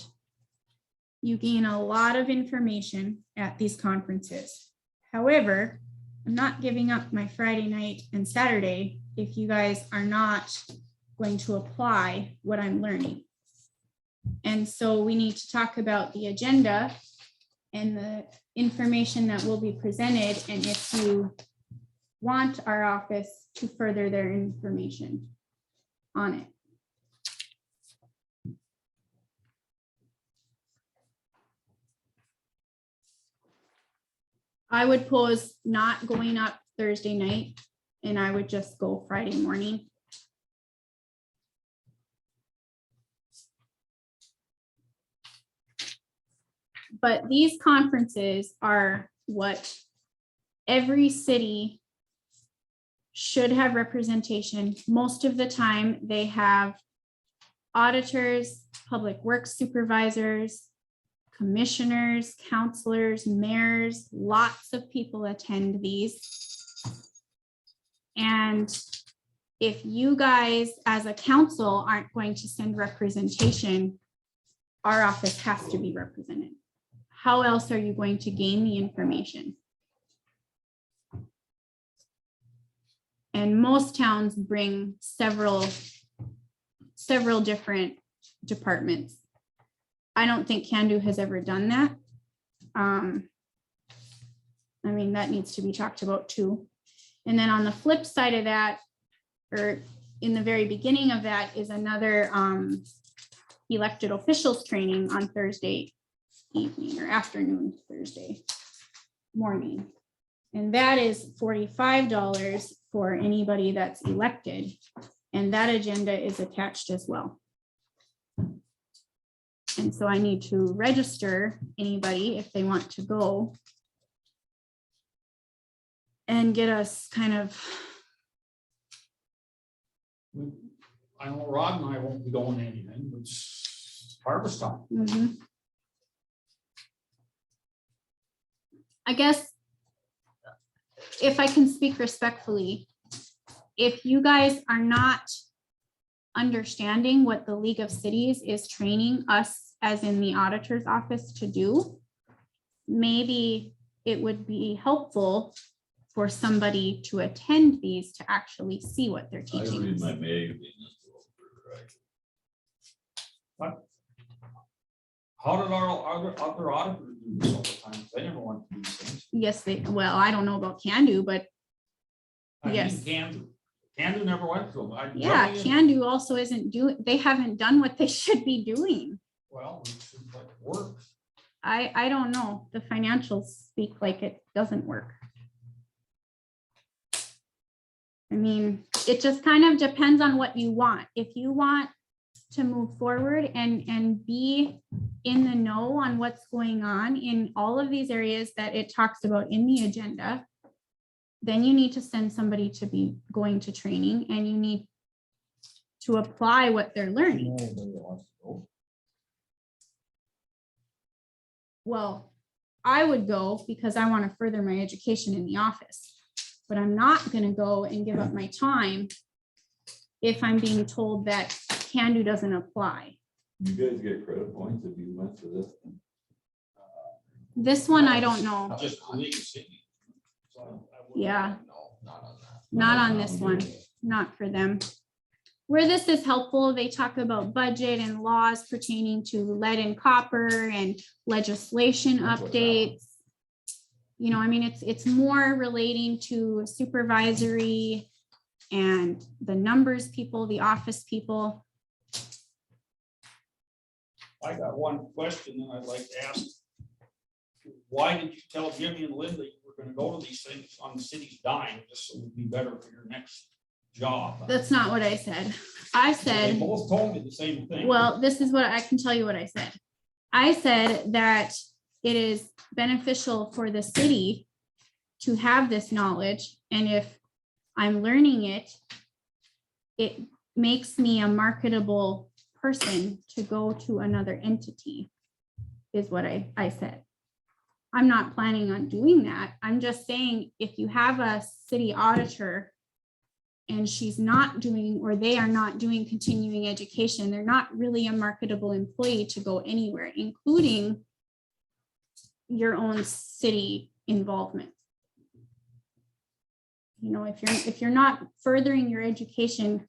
you gain a lot of information at these conferences. However, I'm not giving up my Friday night and Saturday if you guys are not going to apply what I'm learning. And so we need to talk about the agenda and the information that will be presented, and if you want our office to further their information on it. I would pose not going up Thursday night, and I would just go Friday morning. But these conferences are what every city should have representation. Most of the time, they have auditors, public works supervisors, commissioners, counselors, mayors, lots of people attend these. And if you guys as a council aren't going to send representation, our office has to be represented. How else are you going to gain the information? And most towns bring several different departments. I don't think Cando has ever done that. I mean, that needs to be talked about too. And then on the flip side of that, or in the very beginning of that, is another elected officials training on Thursday evening or afternoon, Thursday morning. And that is $45 for anybody that's elected. And that agenda is attached as well. And so I need to register anybody if they want to go and get us kind of. I know Rod and I won't be going to anything, but it's harvest time. Mhm. I guess if I can speak respectfully, if you guys are not understanding what the League of Cities is training us, as in the auditor's office, to do, maybe it would be helpful for somebody to attend these to actually see what they're I teaching read us. my magazine. How did our other auditors do this all the time? They never went to these things. Yes, well, I don't know about Cando, but I mean, yes. Cando never went to them. yeah, Cando also isn't doing, they haven't done what they should be doing. Well, it seems like it works. I don't know. The financials speak like it doesn't work. I mean, it just kind of depends on what you want. If you want to move forward and be in the know on what's going on in all of these areas that it talks about in the agenda, then you need to send somebody to be going to training, and you need to apply what they're learning. Well, I would go because I want to further my education in the office, but I'm not going to go and give up my time if I'm being told that Cando doesn't apply. You guys get credit points if you went to this. This one, I don't know. Just the League of Cities. So I wouldn't- Yeah. No, not on that. Not on this one, not for them. Where this is helpful, they talk about budget and laws pertaining to lead and copper and legislation updates. You know, I mean, it's more relating to supervisory and the numbers people, the office people. I got one question that I'd like to ask. Why did you tell Jimmy and Linda you were gonna go to these things on the city's dime, just so it would be better for your next job? That's not what I said. I They said, both told me the same thing. well, this is what I can tell you what I said. I said that it is beneficial for the city to have this knowledge. And if I'm learning it, it makes me a marketable person to go to another entity, is what I said. I'm not planning on doing that. I'm just saying, if you have a city auditor and she's not doing, or they are not doing continuing education, they're not really a marketable employee to go anywhere, including your own city involvement. You know, if you're not furthering your education,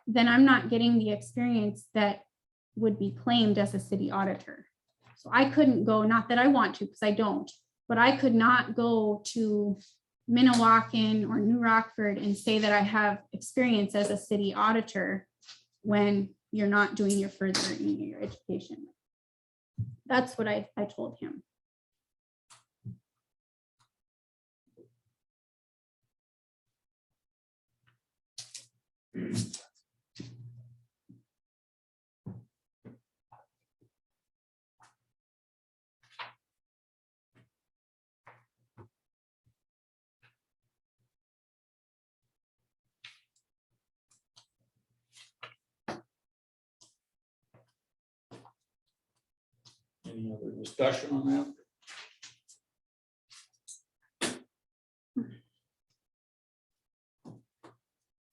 then I'm not getting the experience that would be claimed as a city auditor. So I couldn't go, not that I want to, because I don't, but I could not go to Minnewacan or New Rockford and say that I have experience as a city auditor when you're not doing your furthering your education. That's what I told him. Any other discussion on that?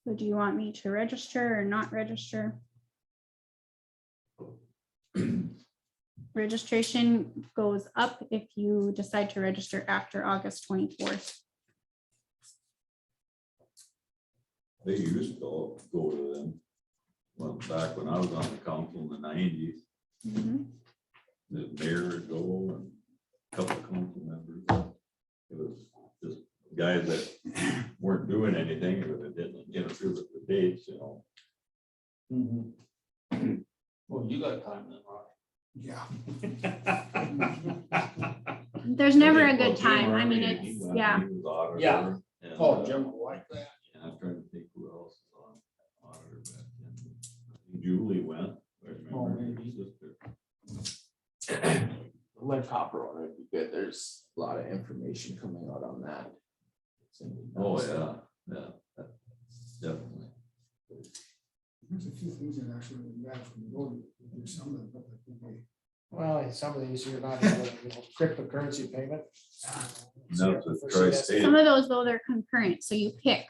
So do you want me to register or not register? Registration goes up if you decide to register after August 24th. They used to go to them. Well, back when I was on the council in the 90s, the mayor would go and a couple of council members. It was just guys that weren't doing anything, or that didn't interfere with the dates, you know. Well, you got time then, Rob. Yeah. There's never a Well, good Jim time. I mean, Harvey, he it's, went, yeah. he was auditor, Yeah. and, Oh, Jim will like that. and I'm trying to think who else is on auditor back then. Julie went. I Oh, remember her maybe. sister. The lead copper one would be good. There's a lot of information coming out on that. Oh, yeah, that- definitely. There's a few things that actually would be bad for the road. There's some that, but I think they- Well, some of these you're not, able to, cryptocurrency payment. No, the tri-state. Some of those though, they're concurrent, so you pick.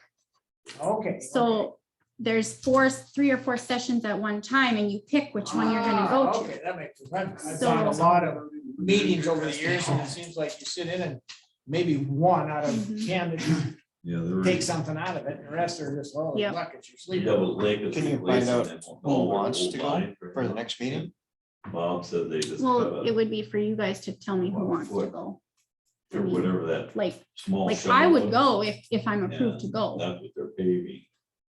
Okay. So there's 3 or 4 sessions at one time and you pick which one you're gonna go to. Okay, that makes sense. I've So- done a lot of meetings over the years and it seems like you sit in and maybe one out of Mhm. 10 that you Yeah, there take was. something out of it, and the rest are just, oh, Yep. luck, it's your You sleep. double link is Can you find replacing out them who all over wants the to go line for the next meeting? Bob said they just cut Well, it a, would be for you guys to tell me who About wants to foot. go. or whatever that Like small. I shovel would was. go if I'm approved to Yeah, go. That's what they're paving.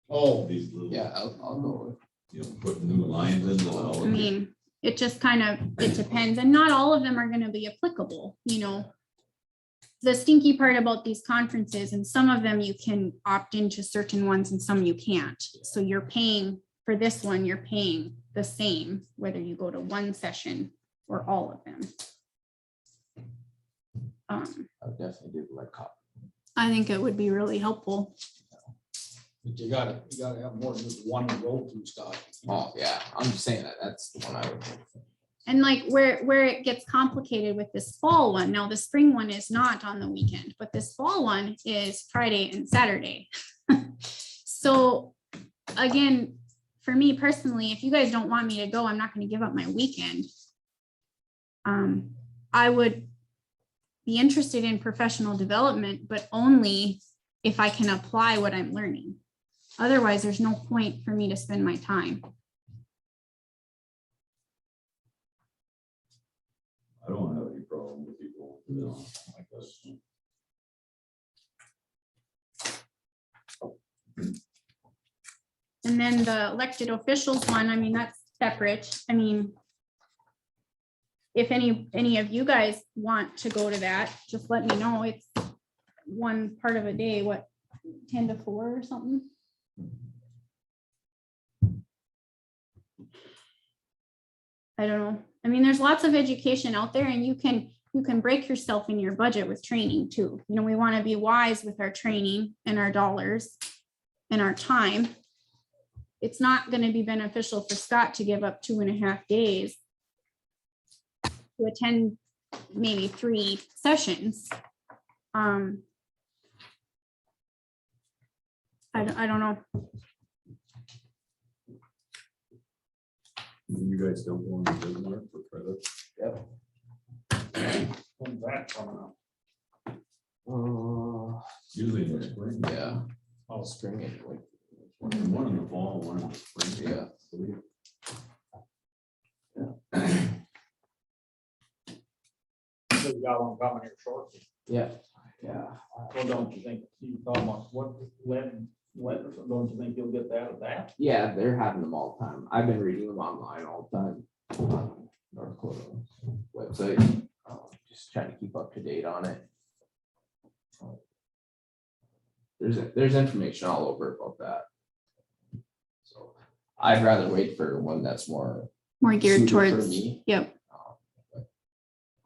Oh, These little, Yeah, I'll go. you know, putting new lines in the. I mean, it just kind of, it depends, and not all of them are gonna be applicable, you know. The stinky part about these conferences, and some of them you can opt into certain ones and some you can't. So you're paying for this one, you're paying the same, whether you go to one session or all of them. I would definitely do the lead copper. I think it would be really helpful. but you gotta have more than just one to go to, Scott. Oh, yeah, I'm just saying that's the one I would. go for. And like where it gets complicated with this fall one, now the spring one is not on the weekend, but this fall one is Friday and Saturday. So again, for me personally, if you guys don't want me to go, I'm not gonna give up my weekend. I would be interested in professional development, but only if I can apply what I'm learning. Otherwise, there's no point for me to spend my time. I don't have any problem with people, you know, like this. And then the elected officials one, I mean, that's separate. I mean, if any of you guys want to go to that, just let me know. It's one part of a day, what, 10 to 4 or something? I don't know. I mean, there's lots of education out there and you can break yourself in your budget with training too. You know, we want to be wise with our training and our dollars and our time. It's not going to be beneficial for Scott to give up 2.5 days to attend maybe 3 sessions. I don't know. You guys don't want to do more for credit? When's that coming up? Usually in the spring. Yeah. Oh, Spring anyway. One in the fall, one in the spring. Yeah. so you got one coming here shortly. Yeah. Yeah. Well, don't you think, you talking about what, lead or something, don't you think you'll get that at that? Yeah, they're having them all the time. I've been reading them online all the time on North Dakota website. Just trying to keep up to date on it. There's information all over about that. I'd rather wait for one that's more. More geared suited for towards, me. yep.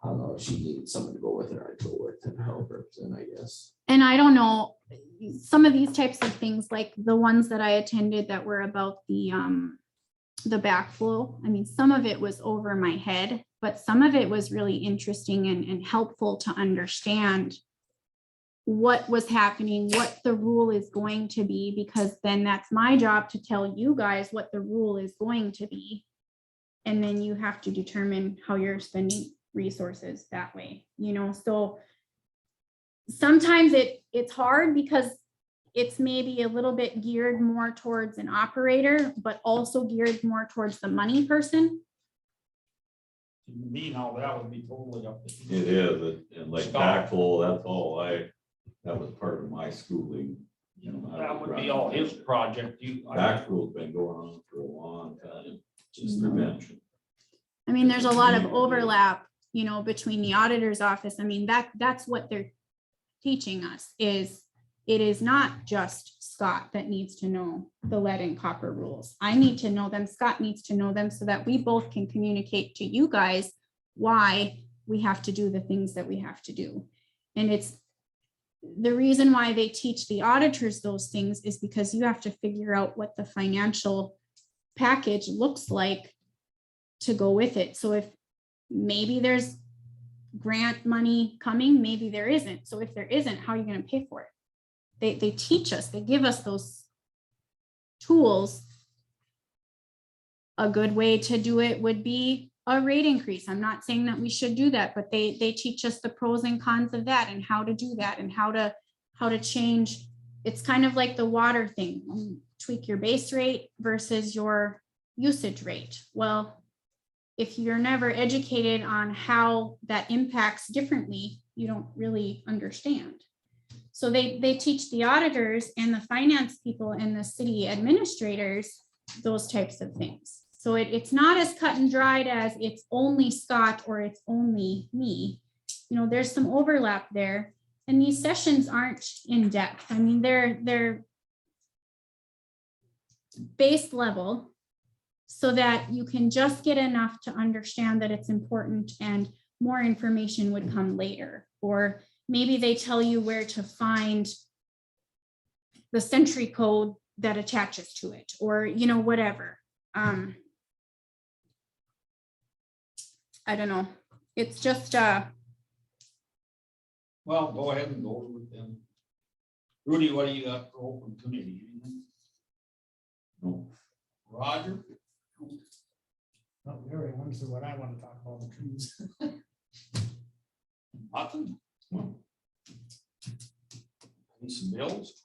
I don't know if she needed someone to go with her, I'd go with and help her, then I guess. And I don't know, some of these types of things, like the ones that I attended that were about the backflow. I mean, some of it was over my head, but some of it was really interesting and helpful to understand what was happening, what the rule is going to be, because then that's my job to tell you guys what the rule is going to be. And then you have to determine how you're spending resources that way, you know, so sometimes it's hard because it's maybe a little bit geared more towards an operator, but also geared more towards the money person. To me, now that would be totally up to you. It is, and like backflow, that's all that was part of my schooling. You know, That would be all his project. Backflow's been going on for a long time, just prevention. I mean, there's a lot of overlap, you know, between the auditor's office. I mean, that's what they're teaching us is it is not just Scott that needs to know the lead and copper rules. I need to know them. Scott needs to know them so that we both can communicate to you guys why we have to do the things that we have to do. And it's the reason why they teach the auditors those things is because you have to figure out what the financial package looks like to go with it. So if maybe there's grant money coming, maybe there isn't. So if there isn't, how are you going to pay for it? They teach us, they give us those tools. A good way to do it would be a rate increase. I'm not saying that we should do that, but they teach us the pros and cons of that and how to do that and how to change. It's kind of like the water thing. Tweak your base rate versus your usage rate. Well, if you're never educated on how that impacts differently, you don't really understand. So they teach the auditors and the finance people and the city administrators those types of things. So it's not as cut and dried as it's only Scott or it's only me. You know, there's some overlap there. And these sessions aren't in depth. I mean, they're base level so that you can just get enough to understand that it's important and more information would come later. Or maybe they tell you where to find the century code that attaches to it, or, you know, whatever. I don't know. It's just, Well, go ahead and go with them. Rudy, what do you got for open committee? Anything? No. Roger? No, we already went through what I want to talk about, the trees. Nothing? Need some bills?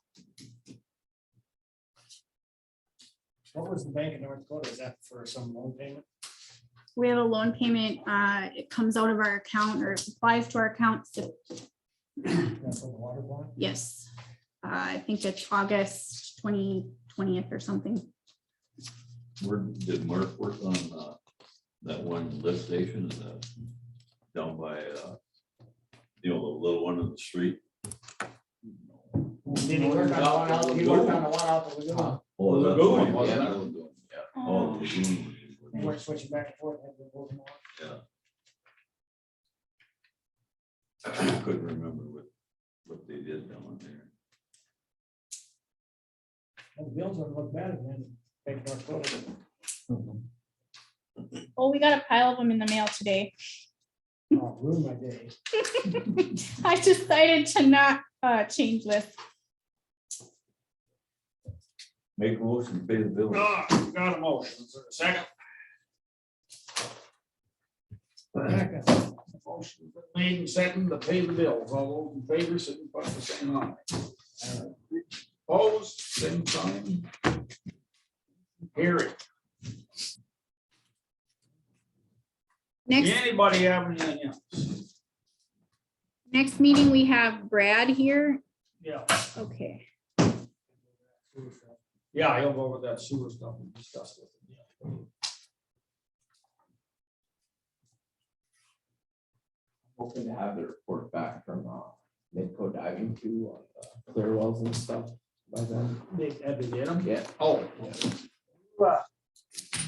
What was the bank in North Dakota? Is that for some loan payment? we have a loan payment. It comes out of our account or applies to our accounts. That's for the water plant? Yes, I think it's August 20th or something. Where did Mark work on that one lift station down by the little one in the street? Did he work on the one out? He worked on the one out the lagoon. Oh, that's the one, wasn't Yeah. it? Yeah. Oh, the lagoon. They were switching back and forth. Had to go more. Yeah. I couldn't remember what they did down there. And the bills wouldn't look bad then. Bank of North Dakota. Oh, we got a pile of them in the mail today. Oh, ruined my day. I decided to not change this. Make a motion, to pay the bill. Got a motion. Is there a second? Motion made and second to pay the bills. All those in favor, signify by saying aye. Opposed, same sign. Carry. Next, Anybody have anything else? next meeting, we have Brad here. Yeah, Okay. yeah, he'll go over that sewer stuff we discussed with him. Hoping to have the report back from Midco diving too on the clear wells and stuff by then. They did them? Yeah. Oh,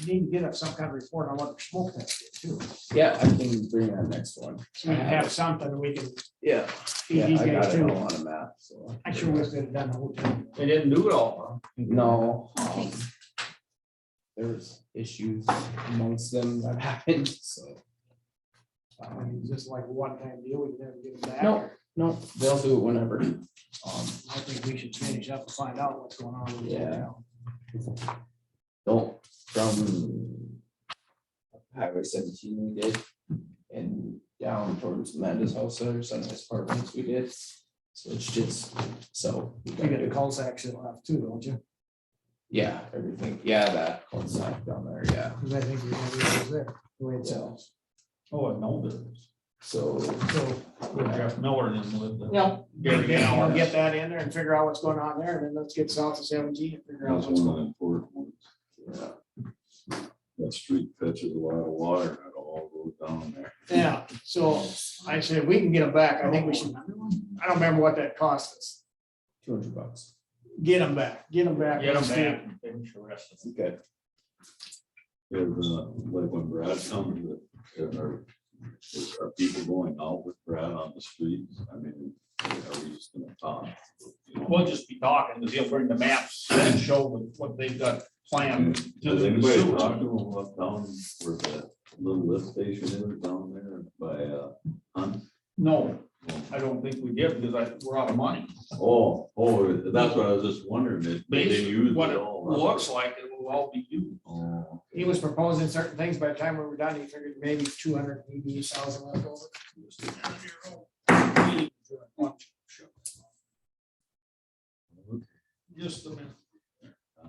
you need to get us some kind of report on what the smoke test is too. Yeah, I can bring that next one. So we can have something we can Yeah. feed Yeah, these I got guys it all too. on a map, so. I sure wish they'd have done the whole thing. They didn't do it all. No. There's issues amongst them that happened, so. I mean, it's just like a one-time deal, we can never get it back. No, no, they'll do it whenever. I think we should finish up and find out what's going on. with the Yeah. hotel. Don't, from Highway 17 we did, and down towards Amanda's house there, Sunrise Apartments we did. So it's just, so. we You gotta got the do- cul-de-sac shit left too, don't you? Yeah, everything, yeah, that cul-de-sac down there, yeah, Because I think you're gonna leave it there, the way it sounds. Oh, no, there is. so. So, Where Jeff Miller didn't live there. yeah, Gary Allen. we'll get that in there and figure out what's going on there, and then let's get south of 17 and figure out That's what's one of going the on. important ones. Yeah. That street fetches a lot of water, and it all goes down there. Yeah, so I said, we can get them back. I think we should, I don't remember what that cost us. $200. Get them back, get them back. Get them back and finish the rest of it. Okay. There's, like when Brad comes, are people going out with Brad on the streets? I mean, are we just gonna talk? You know? We'll just be talking, because he'll bring the maps and show what they've got planned to Does the anybody sewer. talk to them about down where that little lift station is down there by, Hunt? No, I don't think we did, because we're out of money. Oh, that's what I was just wondering, if they Basically, use what it it all. looks like, it will all be used. Oh, He was proposing certain things. By the time we were done, he figured maybe 200, maybe 1,000 left over. Just a minute.